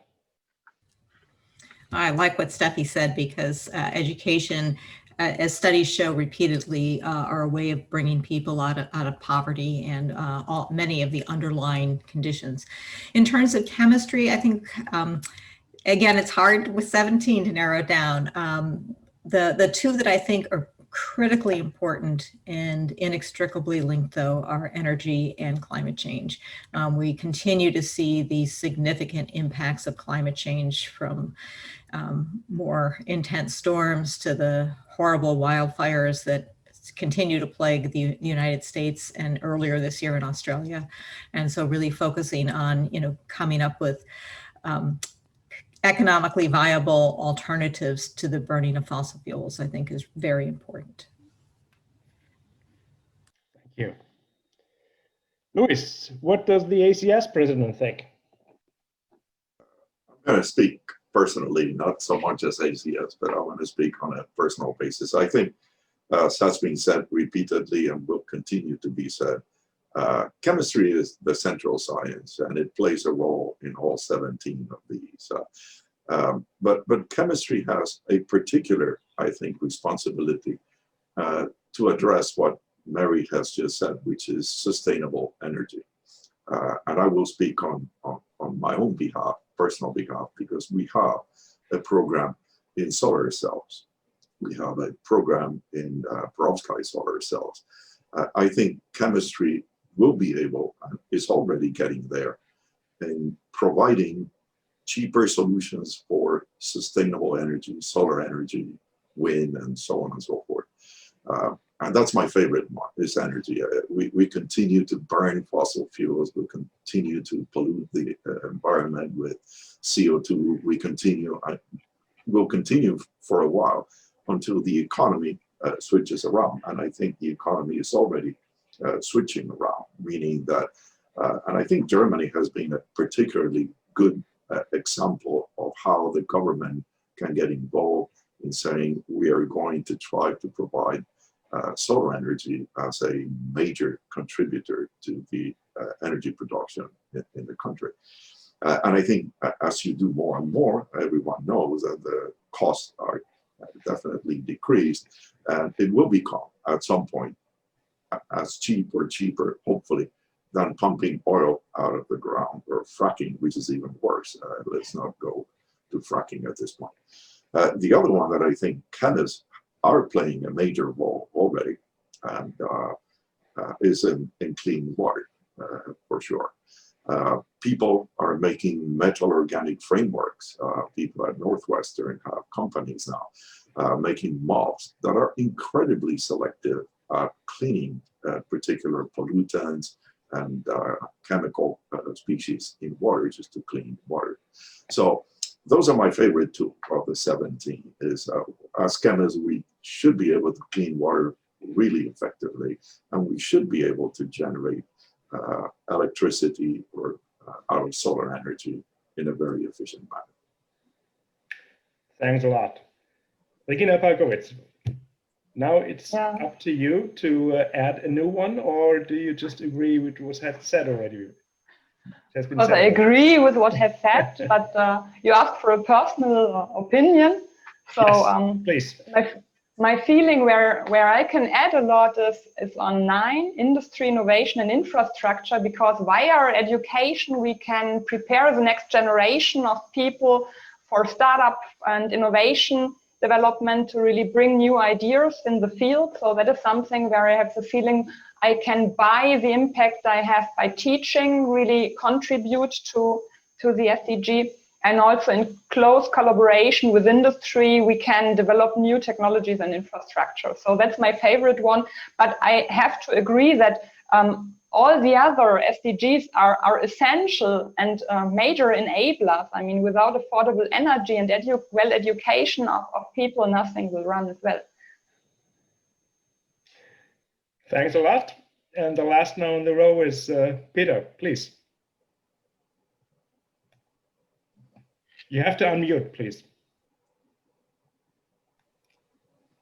I like what Steffi said, because education, as studies show repeatedly, are a way of bringing people out of poverty and many of the underlying conditions. In terms of chemistry, I think, again, it's hard with 17 to narrow down. The two that I think are critically important and inextricably linked, though, are energy and climate change. We continue to see the significant impacts of climate change, from more intense storms to the horrible wildfires that continue to plague the United States, and earlier this year in Australia. And so really focusing on, coming up with economically viable alternatives to the burning of fossil fuels, I think, is very important. Thank you. Luis, what does the ACS president think? I'm going to speak personally, not so much as ACS, but I want to speak on a personal basis. I think, as has been said repeatedly and will continue to be said, Chemistry is the central science, and it plays a role in all 17 of these. But chemistry has a particular, I think, responsibility to address what Mary has just said, which is sustainable energy. And I will speak on my own behalf, personal behalf, because we have a program in solar cells. We have a program in perovskite solar cells. I think chemistry will be able, and is already getting there, in providing cheaper solutions for sustainable energy, solar energy, wind, and so on and so forth. And that's my favorite one, is energy. We continue to burn fossil fuels. We continue to pollute the environment with CO2. We'll continue for a while until the economy switches around. And I think the economy is already switching around, meaning that, and I think Germany has been a particularly good example of how the government can get involved in saying we are going to try to provide solar energy as a major contributor to the energy production in the country. And I think as you do more and more, everyone knows that the costs are definitely decreased, and it will become at some point as cheap or cheaper, hopefully, than pumping oil out of the ground, or fracking, which is even worse. Let's not go to fracking at this point. The other one that I think chemists are playing a major role already, and is in clean water, for sure. People are making metal organic frameworks. People at Northwestern have companies now making mops that are incredibly selective at cleaning particular pollutants and chemical species in water, just to clean water. So those are my favorite two of the 17. Is as chemists, we should be able to clean water really effectively, and we should be able to generate electricity or out of solar energy in a very efficient manner. Thanks a lot. Regina Palkowitz, now it's up to you to add a new one, or do you just agree with what has said already? Well, I agree with what has said, but you asked for a personal opinion. So yes, please. My feeling where I can add a lot is on 9, industry, innovation, and infrastructure, because via our education, we can prepare the next generation of people for startup and innovation development to really bring new ideas in the field. So that is something where I have the feeling I can, by the impact I have by teaching, really contribute to the SDG. And also in close collaboration with industry, we can develop new technologies and infrastructure. So that's my favorite one. But I have to agree that all the other SDGs are essential and major enablers. I mean, without affordable energy and education of people, nothing will run as well. Thanks a lot. And the last now in the row is Peter, please. You have to unmute, please.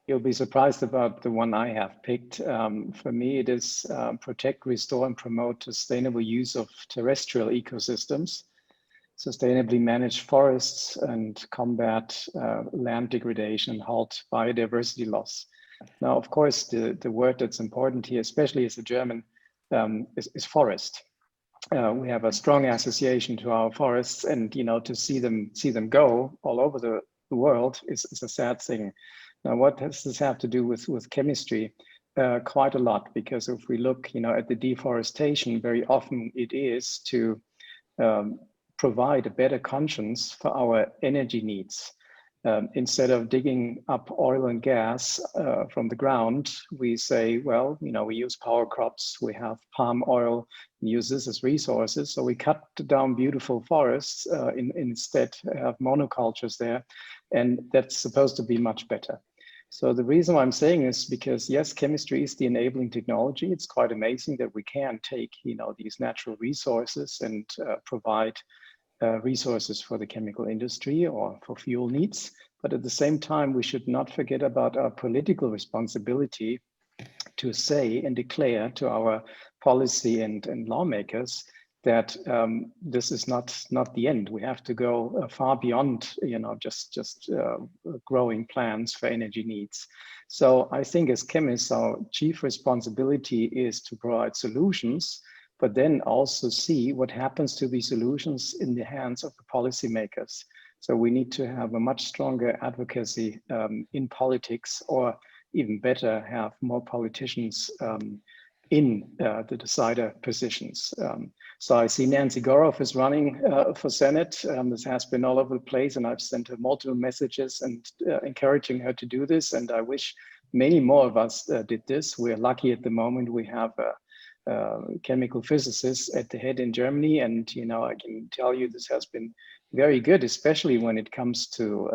You'll be surprised about the one I have picked. For me, it is protect, restore, and promote sustainable use of terrestrial ecosystems, sustainably manage forests, and combat land degradation and halt biodiversity loss. Now, of course, the word that's important here, especially as a German, is forest. We have a strong association to our forests, and to see them go all over the world is a sad thing. Now, what does this have to do with chemistry? Quite a lot, because if we look, at the deforestation, very often it is to provide a better conscience for our energy needs. Instead of digging up oil and gas from the ground, we say, well, we use power crops, we have palm oil, we use this as resources. So we cut down beautiful forests, instead have monocultures there, and that's supposed to be much better. So the reason why I'm saying is because, yes, chemistry is the enabling technology. It's quite amazing that we can take, these natural resources and provide resources for the chemical industry or for fuel needs. But at the same time, we should not forget about our political responsibility to say and declare to our policy and lawmakers that this is not the end. We have to go far beyond, just growing plants for energy needs. So I think as chemists, our chief responsibility is to provide solutions, but then also see what happens to these solutions in the hands of the policymakers. So we need to have a much stronger advocacy in politics, or even better, have more politicians in the decider positions. So I see Nancy Goroff is running for Senate. This has been all over the place, and I've sent her multiple messages and encouraging her to do this. And I wish many more of us did this. We're lucky at the moment. We have a chemical physicist at the head in Germany, and I can tell you this has been very good, especially when it comes to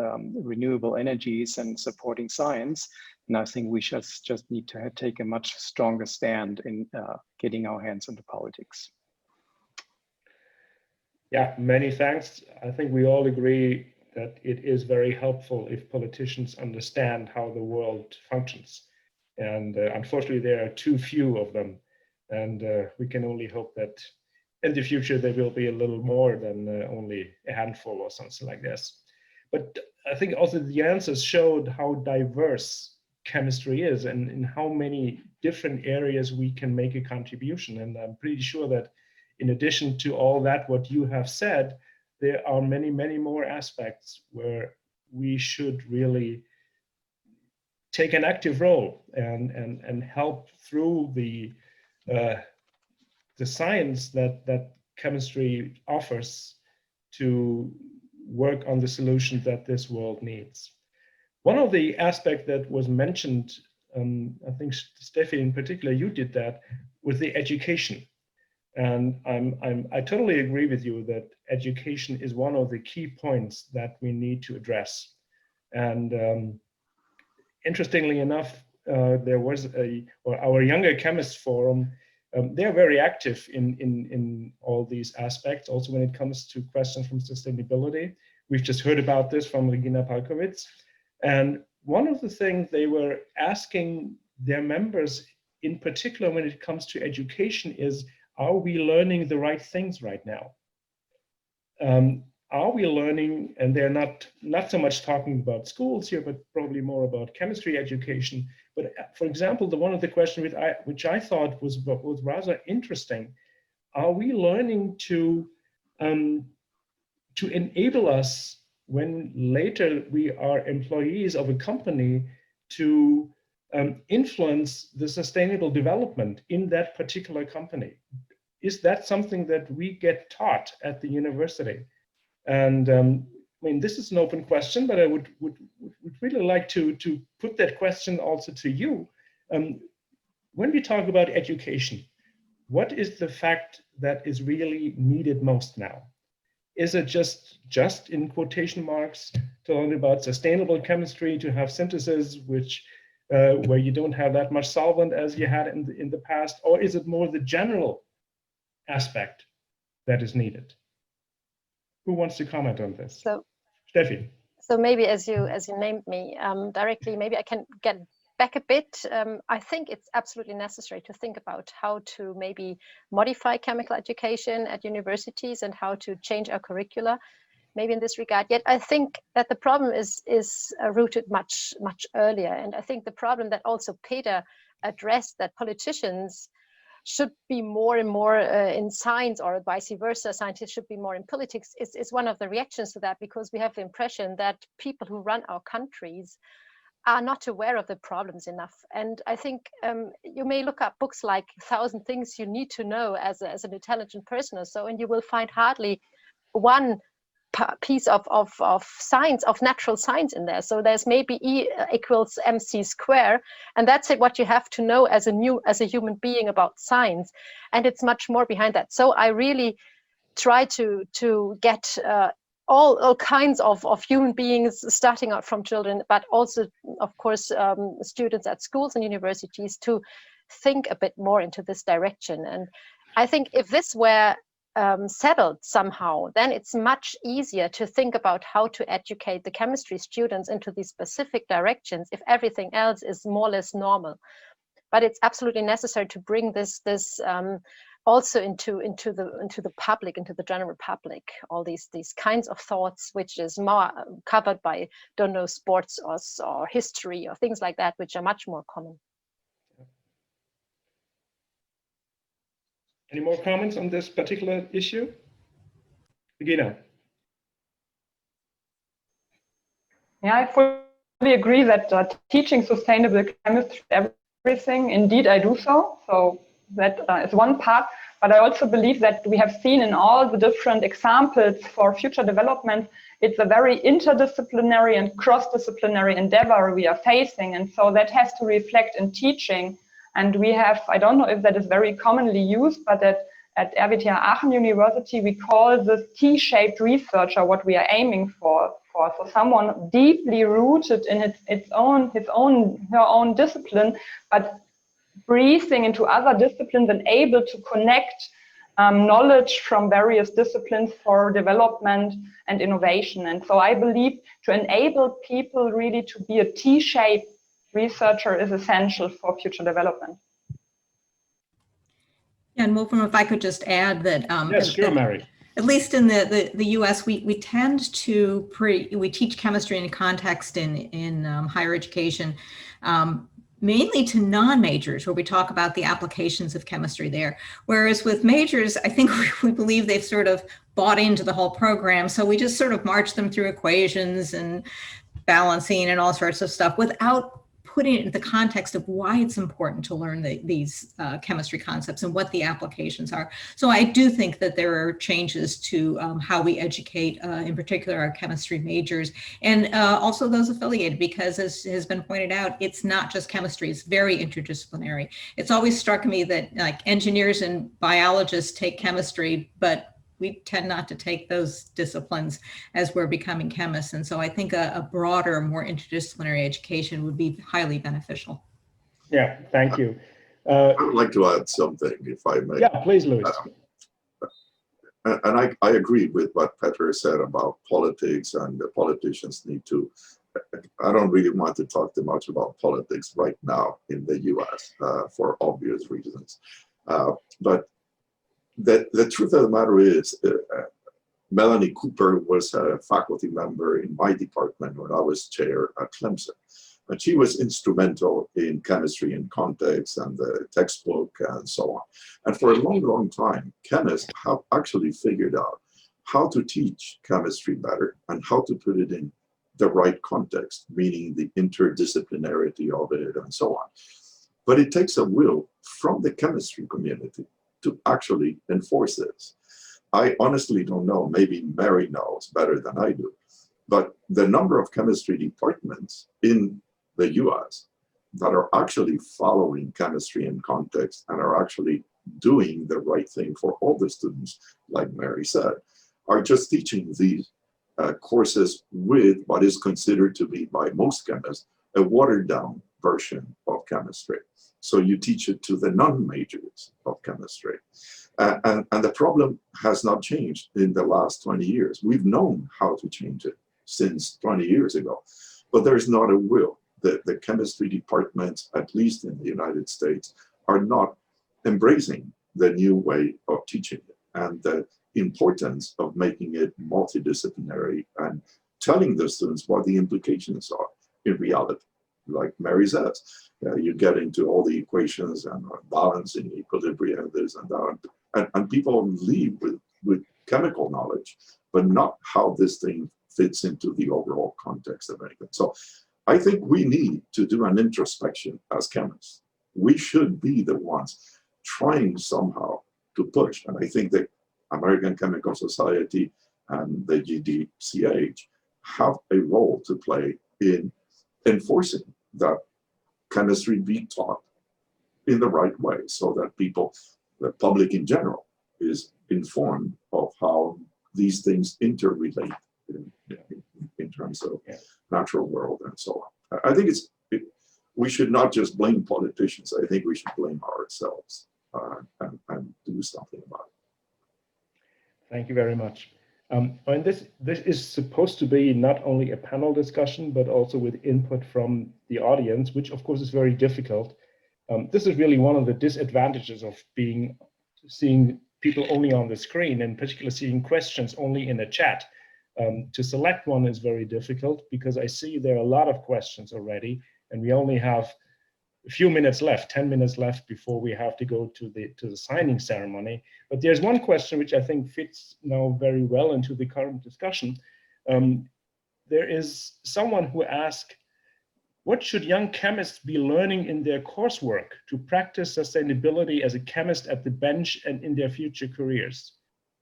renewable energies and supporting science. And I think we just need to take a much stronger stand in getting our hands into politics. Yeah, many thanks. I think we all agree that it is very helpful if politicians understand how the world functions. And unfortunately, there are too few of them. And we can only hope that in the future, there will be a little more than only a handful or something like this. But I think also the answers showed how diverse chemistry is, and in how many different areas we can make a contribution. And I'm pretty sure that in addition to all that, what you have said, there are many, many more aspects where we should really take an active role and help through the science that chemistry offers to work on the solutions that this world needs. One of the aspects that was mentioned, I think Steffi in particular, you did that, was the education. And I totally agree with you that education is one of the key points that we need to address. And interestingly enough, there was our Younger Chemists Forum. They're very active in all these aspects, also when it comes to questions from sustainability. We've just heard about this from Regina Palkowitz. And one of the things they were asking their members, in particular when it comes to education, is, are we learning the right things right now? Are we learning, and they're not so much talking about schools here, but probably more about chemistry education. But for example, one of the questions which I thought was rather interesting, are we learning to enable us when later we are employees of a company to influence the sustainable development in that particular company? Is that something that we get taught at the university? And I mean, this is an open question, but I would really like to put that question also to you. When we talk about education, what is the fact that is really needed most now? Is it just in quotation marks to learn about sustainable chemistry, to have synthesis where you don't have that much solvent as you had in the past, or is it more the general aspect that is needed? Who wants to comment on this? So, Steffi. So maybe as you named me directly, maybe I can get back a bit. I think it's absolutely necessary to think about how to maybe modify chemical education at universities and how to change our curricula, maybe in this regard. Yet I think that the problem is rooted much earlier. And I think the problem that also Peter addressed, that politicians should be more and more in science, or vice versa, scientists should be more in politics, is one of the reactions to that, because we have the impression that people who run our countries are not aware of the problems enough. And I think you may look up books like 1,000 Things You Need to Know as an intelligent person or so, and you will find hardly one piece of science, of natural science in there. So there's maybe E equals mc square, and that's what you have to know as a human being about science. And it's much more behind that. So I really try to get all kinds of human beings, starting out from children, but also, of course, students at schools and universities, to think a bit more into this direction. And I think if this were settled somehow, then it's much easier to think about how to educate the chemistry students into these specific directions if everything else is more or less normal. but it's absolutely necessary to bring this also into the public, into the general public, all these kinds of thoughts, which is more covered by, don't know, sports or history or things like that, which are much more common. Any more comments on this particular issue? Regina. Yeah, I fully agree that teaching sustainable chemistry, everything, indeed I do so. So that is one part. But I also believe that we have seen in all the different examples for future development, it's a very interdisciplinary and cross-disciplinary endeavor we are facing. And so that has to reflect in teaching. And we have, I don't know if that is very commonly used, but at RWTH Aachen University, we call this T-shaped researcher what we are aiming for. So someone deeply rooted in her own discipline, but breathing into other disciplines and able to connect knowledge from various disciplines for development and innovation. And so I believe to enable people really to be a T-shaped researcher is essential for future development. Yeah, and Wolfram, if I could just add that yes, sure, Mary. At least in the US, we tend to we teach chemistry in context in higher education, mainly to non-majors, where we talk about the applications of chemistry there. Whereas with majors, I think we believe they've sort of bought into the whole program. So we just sort of march them through equations and balancing and all sorts of stuff without putting it in the context of why it's important to learn these chemistry concepts and what the applications are. So I do think that there are changes to how we educate, in particular, our chemistry majors, and also those affiliated, because as has been pointed out, it's not just chemistry, it's very interdisciplinary. It's always struck me that like engineers and biologists take chemistry, but we tend not to take those disciplines as we're becoming chemists. And so I think a broader, more interdisciplinary education would be highly beneficial. Yeah, thank you. I would like to add something, if I may. Yeah, please, Louis. And I agree with what Petra said about politics, and the politicians need to, I don't really want to talk too much about politics right now in the US for obvious reasons. But the truth of the matter is, Melanie Cooper was a faculty member in my department when I was chair at Clemson. And she was instrumental in chemistry in context and the textbook and so on. And for a long, long time, chemists have actually figured out how to teach chemistry better and how to put it in the right context, meaning the interdisciplinarity of it and so on. But it takes a will from the chemistry community to actually enforce this. I honestly don't know, maybe Mary knows better than I do, but the number of chemistry departments in the US that are actually following chemistry in context and are actually doing the right thing for all the students, like Mary said, are just teaching these courses with what is considered to be by most chemists a watered down version of chemistry. So you teach it to the non-majors of chemistry. And the problem has not changed in the last 20 years. We've known how to change it since 20 years ago, but there's not a will. The chemistry departments, at least in the United States, are not embracing the new way of teaching it and the importance of making it multidisciplinary and telling the students what the implications are in reality. Like Mary says, you get into all the equations and balancing, equilibrium, this and that, and people leave with chemical knowledge, but not how this thing fits into the overall context of anything. So I think we need to do an introspection as chemists. We should be the ones trying somehow to push, and I think the American Chemical Society and the GDCh have a role to play in enforcing that chemistry be taught in the right way so that people, the public in general, is informed of how these things interrelate in terms of natural world and so on. I think we should not just blame politicians. I think we should blame ourselves and do something about it. Thank you very much. And this is supposed to be not only a panel discussion, but also with input from the audience, which of course is very difficult. This is really one of the disadvantages of seeing people only on the screen, and particularly seeing questions only in a chat. To select one is very difficult because I see there are a lot of questions already, and we only have a few minutes left, 10 minutes left before we have to go to the signing ceremony. But there's one question which I think fits now very well into the current discussion. There is someone who asked, what should young chemists be learning in their coursework to practice sustainability as a chemist at the bench and in their future careers?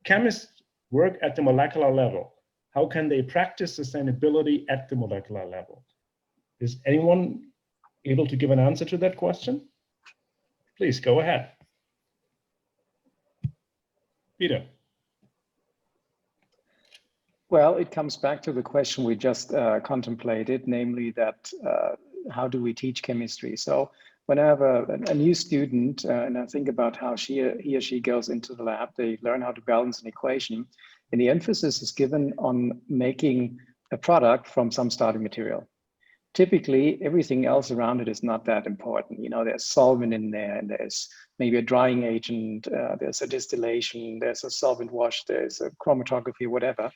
Chemists work at the molecular level. How can they practice sustainability at the molecular level? Is anyone able to give an answer to that question? Please go ahead. Peter. Well, it comes back to the question we just contemplated, namely that how do we teach chemistry? So when I have a new student and I think about how he or she goes into the lab, they learn how to balance an equation, and the emphasis is given on making a product from some starting material. Typically, everything else around it is not that important. You know, there's solvent in there, and there's maybe a drying agent, there's a distillation, there's a solvent wash, there's a chromatography, whatever.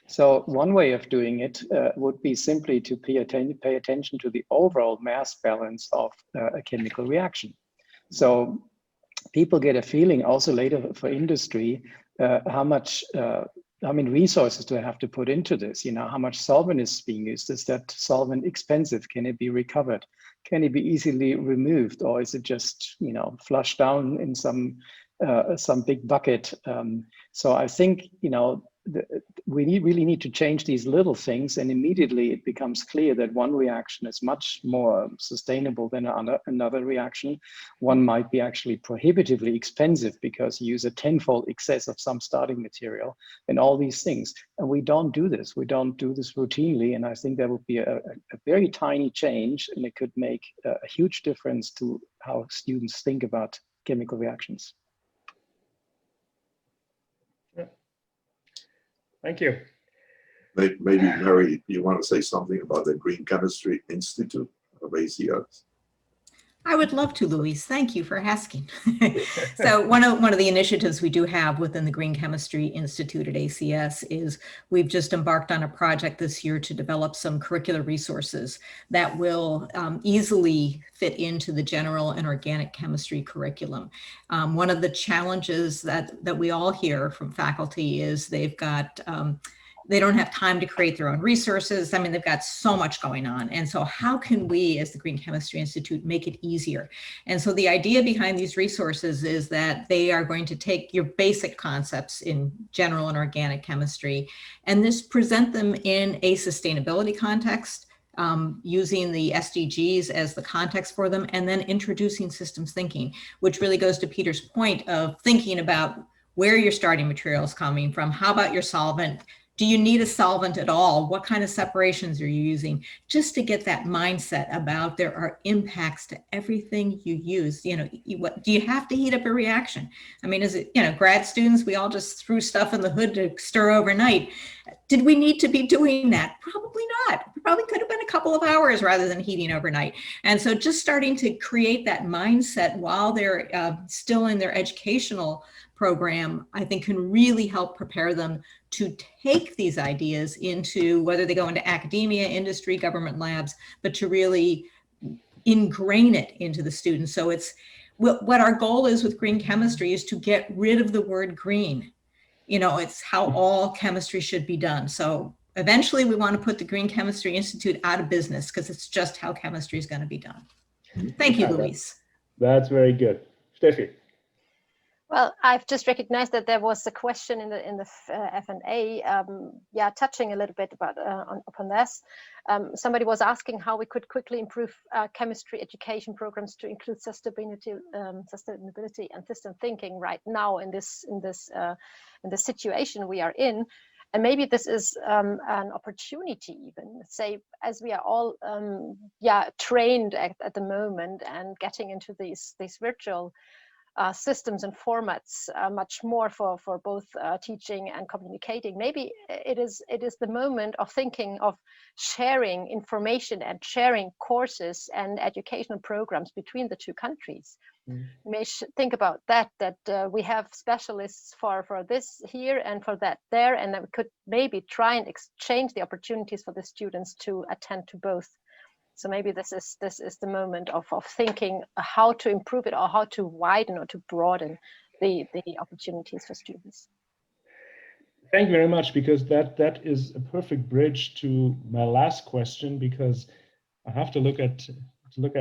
So one way of doing it would be simply to pay attention to the overall mass balance of a chemical reaction. So people get a feeling also later for industry, how many resources do I have to put into this? You know, how much solvent is being used? Is that solvent expensive? Can it be recovered? Can it be easily removed? Or is it just, you know, flushed down in some big bucket? So I think, you know, we really need to change these little things, and immediately it becomes clear that one reaction is much more sustainable than another reaction. One might be actually prohibitively expensive because you use a tenfold excess of some starting material and all these things. And we don't do this. We don't do this routinely. And I think that would be a very tiny change, and it could make a huge difference to how students think about chemical reactions. Thank you. Maybe, Mary, you want to say something about the Green Chemistry Institute of ACS? I would love to, Luis. Thank you for asking. So one of the initiatives we do have within the Green Chemistry Institute at ACS is we've just embarked on a project this year to develop some curricular resources that will easily fit into the general and organic chemistry curriculum. One of the challenges that we all hear from faculty is they've got they don't have time to create their own resources. I mean, they've got so much going on. And so how can we, as the Green Chemistry Institute, make it easier? And so the idea behind these resources is that they are going to take your basic concepts in general and organic chemistry and just present them in a sustainability context, using the SDGs as the context for them, and then introducing systems thinking, which really goes to Peter's point of thinking about where your starting material is coming from. How about your solvent? Do you need a solvent at all? What kind of separations are you using? Just to get that mindset about there are impacts to everything you use. You know, do you have to heat up a reaction? I mean, is it, you know, grad students, we all just threw stuff in the hood to stir overnight. Did we need to be doing that? Probably not. It probably could have been a couple of hours rather than heating overnight. And so just starting to create that mindset while they're still in their educational program, I think can really help prepare them to take these ideas into, whether they go into academia, industry, government labs, but to really ingrain it into the students. So it's what our goal is with green chemistry is to get rid of the word green. You know, it's how all chemistry should be done. So eventually we want to put the Green Chemistry Institute out of business because it's just how chemistry is going to be done. Thank you, Luis. That's very good. Steffi. Well, I've just recognized that there was a question in the F&A, yeah, touching a little bit about upon this. Somebody was asking how we could quickly improve chemistry education programs to include sustainability and system thinking right now in this situation we are in. And maybe this is an opportunity even, say, as we are all trained at the moment and getting into these virtual systems and formats much more for both teaching and communicating. Maybe it is the moment of thinking of sharing information and sharing courses and educational programs between the two countries. You may think about that we have specialists for this here and for that there, and that we could maybe try and exchange the opportunities for the students to attend to both. So maybe this is the moment of thinking how to improve it, or how to widen or to broaden the opportunities for students. Thank you very much, because that is a perfect bridge to my last question, because I have to look at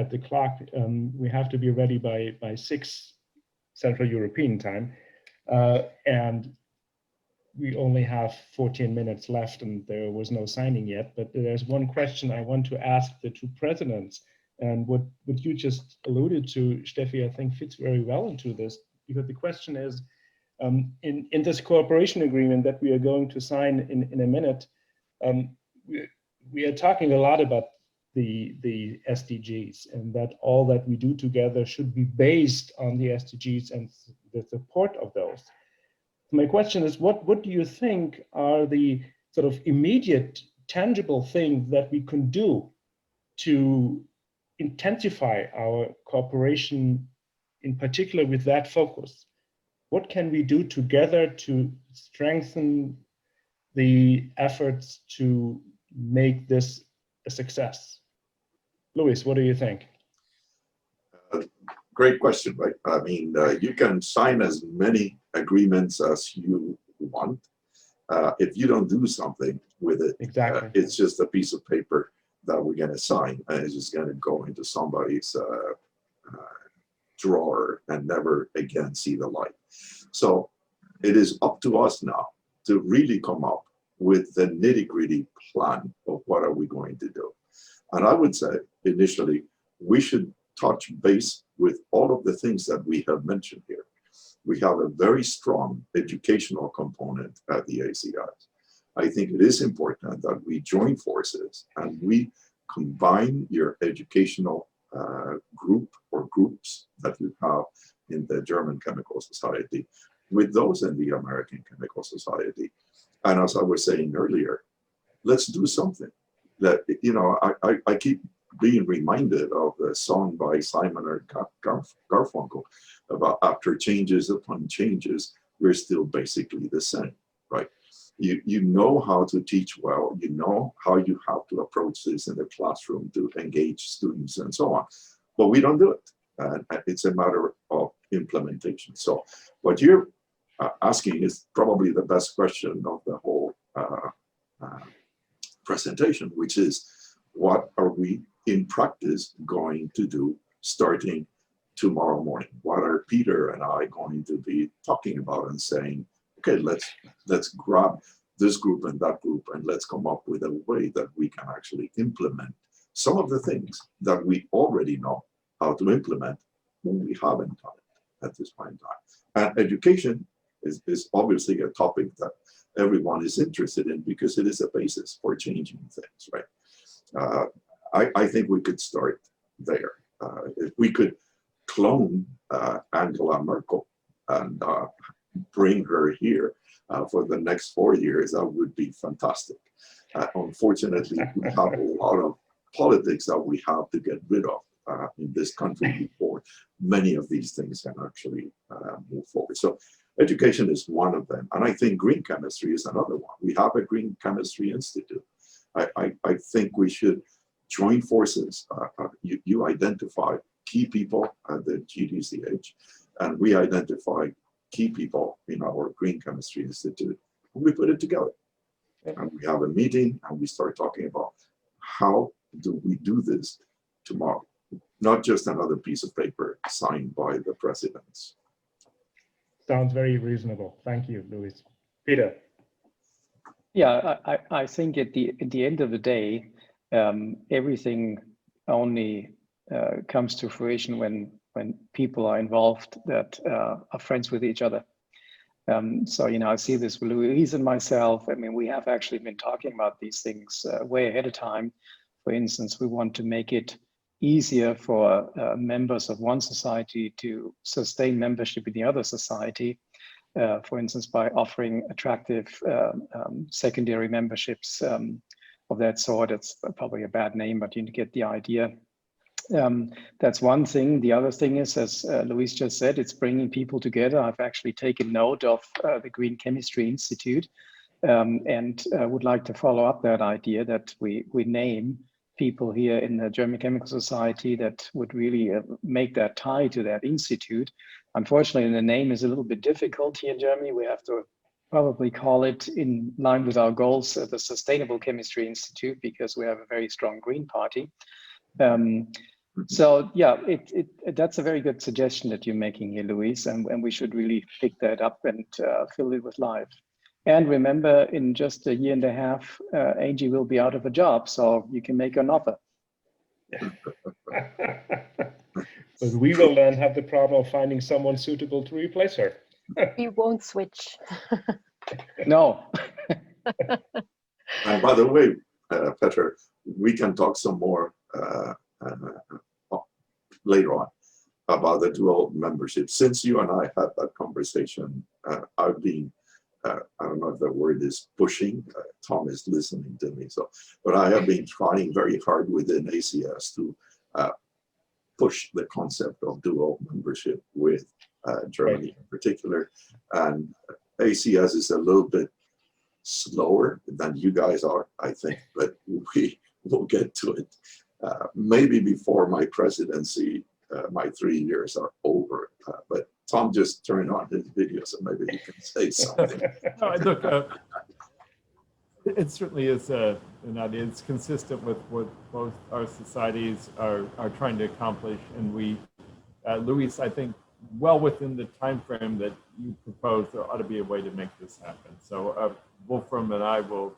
the clock. We have to be ready by 6 Central European time, and we only have 14 minutes left, and there was no signing yet. But there's one question I want to ask the two presidents, and what you just alluded to, Steffi, I think fits very well into this, because the question is, in this cooperation agreement that we are going to sign in a minute, we are talking a lot about the SDGs, and that all that we do together should be based on the SDGs and the support of those. My question is, what do you think are the sort of immediate, tangible things that we can do to intensify our cooperation, in particular with that focus? What can we do together to strengthen the efforts to make this a success? Luis, what do you think? Great question, right? I mean, you can sign as many agreements as you want. If you don't do something with it, exactly, it's just a piece of paper that we're going to sign, and it's just going to go into somebody's drawer and never again see the light. So it is up to us now to really come up with the nitty-gritty plan of what are we going to do. And I would say initially we should touch base with all of the things that we have mentioned here. We have a very strong educational component at the ACIs. I think it is important that we join forces and we combine your educational group or groups that you have in the German Chemical Society with those in the American Chemical Society. And as I was saying earlier, let's do something. That, you know, I keep being reminded of the song by Simon or Garfunkel about after changes upon changes, we're still basically the same, right? You know how to teach well, you know how you have to approach this in the classroom to engage students and so on, but we don't do it. And it's a matter of implementation. So what you're asking is probably the best question of the whole presentation, which is, what are we in practice going to do starting tomorrow morning? What are Peter and I going to be talking about and saying, okay, let's grab this group and that group and let's come up with a way that we can actually implement some of the things that we already know how to implement when we haven't done it at this point in time. And education is obviously a topic that everyone is interested in because it is a basis for changing things, right? I think we could start there. If we could clone Angela Merkel and bring her here for the next 4 years, that would be fantastic. Unfortunately, we have a lot of politics that we have to get rid of in this country before many of these things can actually move forward. So education is one of them. And I think green chemistry is another one. We have a Green Chemistry Institute. I think we should join forces. You identify key people at the GDCh, and we identify key people in our Green Chemistry Institute. And we put it together. And we have a meeting and we start talking about how do we do this tomorrow? Not just another piece of paper signed by the presidents. Sounds very reasonable. Thank you, Luis. Peter. Yeah, I think at the end of the day, everything only comes to fruition when people are involved that are friends with each other. So, you know, I see this with Louise and myself. I mean, we have actually been talking about these things way ahead of time. For instance, we want to make it easier for members of one society to sustain membership in the other society, for instance, by offering attractive secondary memberships of that sort. It's probably a bad name, but you get the idea. That's one thing. The other thing is, as Luis just said, it's bringing people together. I've actually taken note of the Green Chemistry Institute and would like to follow up that idea that we name people here in the German Chemical Society that would really make that tie to that institute. Unfortunately, the name is a little bit difficult here in Germany. We have to probably call it, in line with our goals, the Sustainable Chemistry Institute, because we have a very strong Green Party. So yeah, that's a very good suggestion that you're making here, Luis, and we should really pick that up and fill it with life. And remember, in just a year and a half, Angie will be out of a job, so you can make an offer. But we will then have the problem of finding someone suitable to replace her. We won't switch. No. And by the way, Peter, we can talk some more later on about the dual membership. Since you and I had that conversation, I've been, I don't know if the word is pushing, Tom is listening to me, so, but I have been trying very hard within ACS to push the concept of dual membership with Germany in particular. And ACS is a little bit slower than you guys are, I think, but we will get to it. Maybe before my presidency, my 3 years are over. But Tom just turned on his video, so maybe he can say something. No, look, it certainly is an idea. It's consistent with what both our societies are trying to accomplish. And we, Luis, I think, well within the time frame that you proposed, there ought to be a way to make this happen. So Wolfram and I will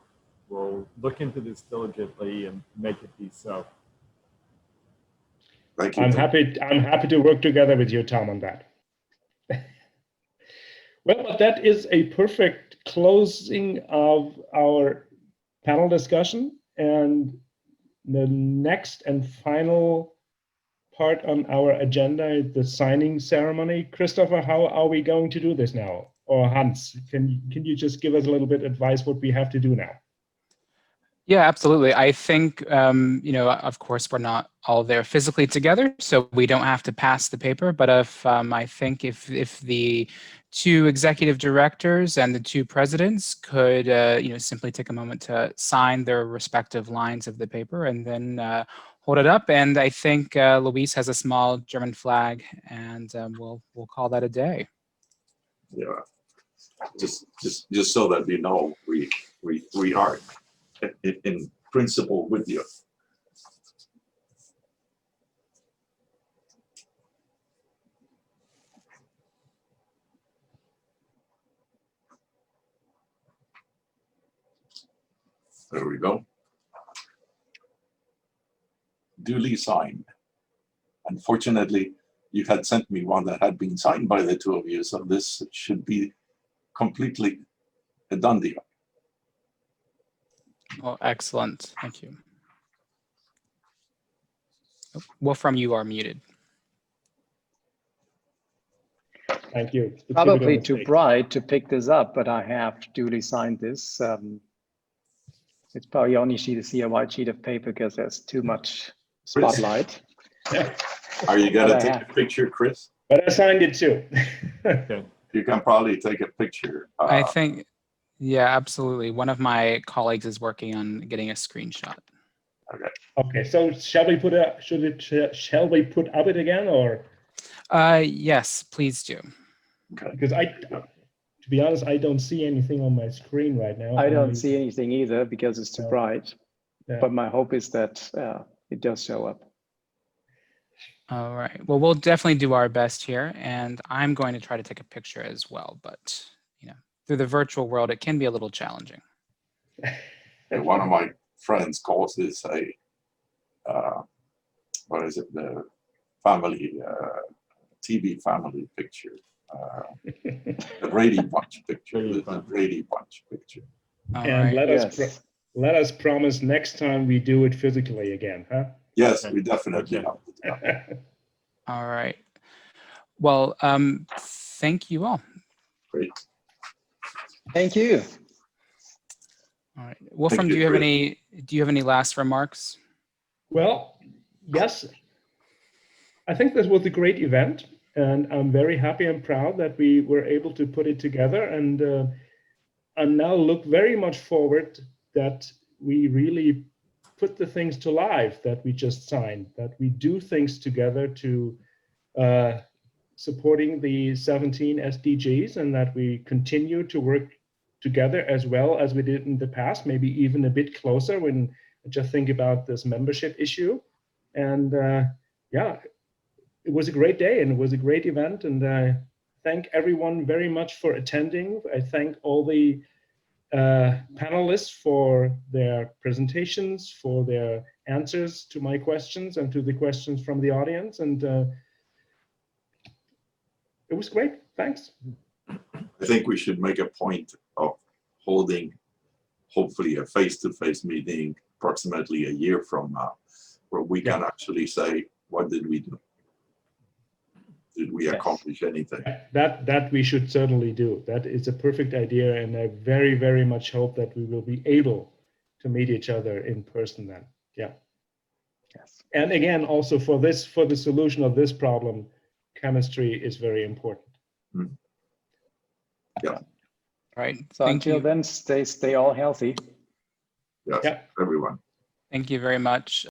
look into this diligently and make it be so. Thank you. I'm happy to work together with you, Tom, on that. Well, but that is a perfect closing of our panel discussion. And the next and final part on our agenda is the signing ceremony. Christopher, how are we going to do this now? Or Hans, can you just give us a little bit of advice what we have to do now? Yeah, absolutely. I think, you know, of course, we're not all there physically together, so we don't have to pass the paper. But I think if the two executive directors and the two presidents could, you know, simply take a moment to sign their respective lines of the paper and then hold it up. And I think Luis has a small German flag, and we'll call that a day. Yeah, just so that you know, we are in principle with you. There we go. Duly signed. Unfortunately, you had sent me one that had been signed by the two of you, so this should be completely a done deal. Well, excellent. Thank you. Wolfram, you are muted. Thank you. Probably too bright to pick this up, but I have duly signed this. It's probably only see a white sheet of paper because there's too much spotlight. Are you going to take a picture, Chris? But I signed it too. Okay. You can probably take a picture. I think, yeah, absolutely. One of my colleagues is working on getting a screenshot. Okay. Okay. So shall we put shall we put up it again, or? Yes, please do. Okay. Because to be honest, I don't see anything on my screen right now. I don't see anything either because it's too bright. Yeah. But my hope is that it does show up. All right. Well, we'll definitely do our best here, and I'm going to try to take a picture as well. But you know, through the virtual world, it can be a little challenging. And one of my friends calls this a what is it? The family TV family picture. The Brady Bunch picture. The Brady Bunch picture. All and right. let us promise next time we do it physically again, huh? Yes, we definitely have. All right. Well, thank you all. Great. Thank you. All right. Wolfram, you, do you have any last remarks? Well, yes, I think this was a great event, and I'm very happy and proud that we were able to put it together. And I now look very much forward that we really put the things to life that we just signed, that we do things together to supporting the 17 SDGs, and that we continue to work together as well as we did in the past, maybe even a bit closer when I just think about this membership issue. And yeah, it was a great day and it was a great event. And I thank everyone very much for attending. I thank all the panelists for their presentations, for their answers to my questions and to the questions from the audience. And it was great. Thanks. I think we should make a point of holding, hopefully, a face-to-face meeting approximately a year from now, where we can actually say, what did we do? Did we accomplish anything? That we should certainly do. That is a perfect idea, and I very, very much hope that we will be able to meet each other in person then. Yeah. Yes. And again, also for the solution of this problem, chemistry is very important. Mm. Yeah. All right. So Thank until you. then, stay all healthy. Yes, Yeah. everyone. Thank you very much.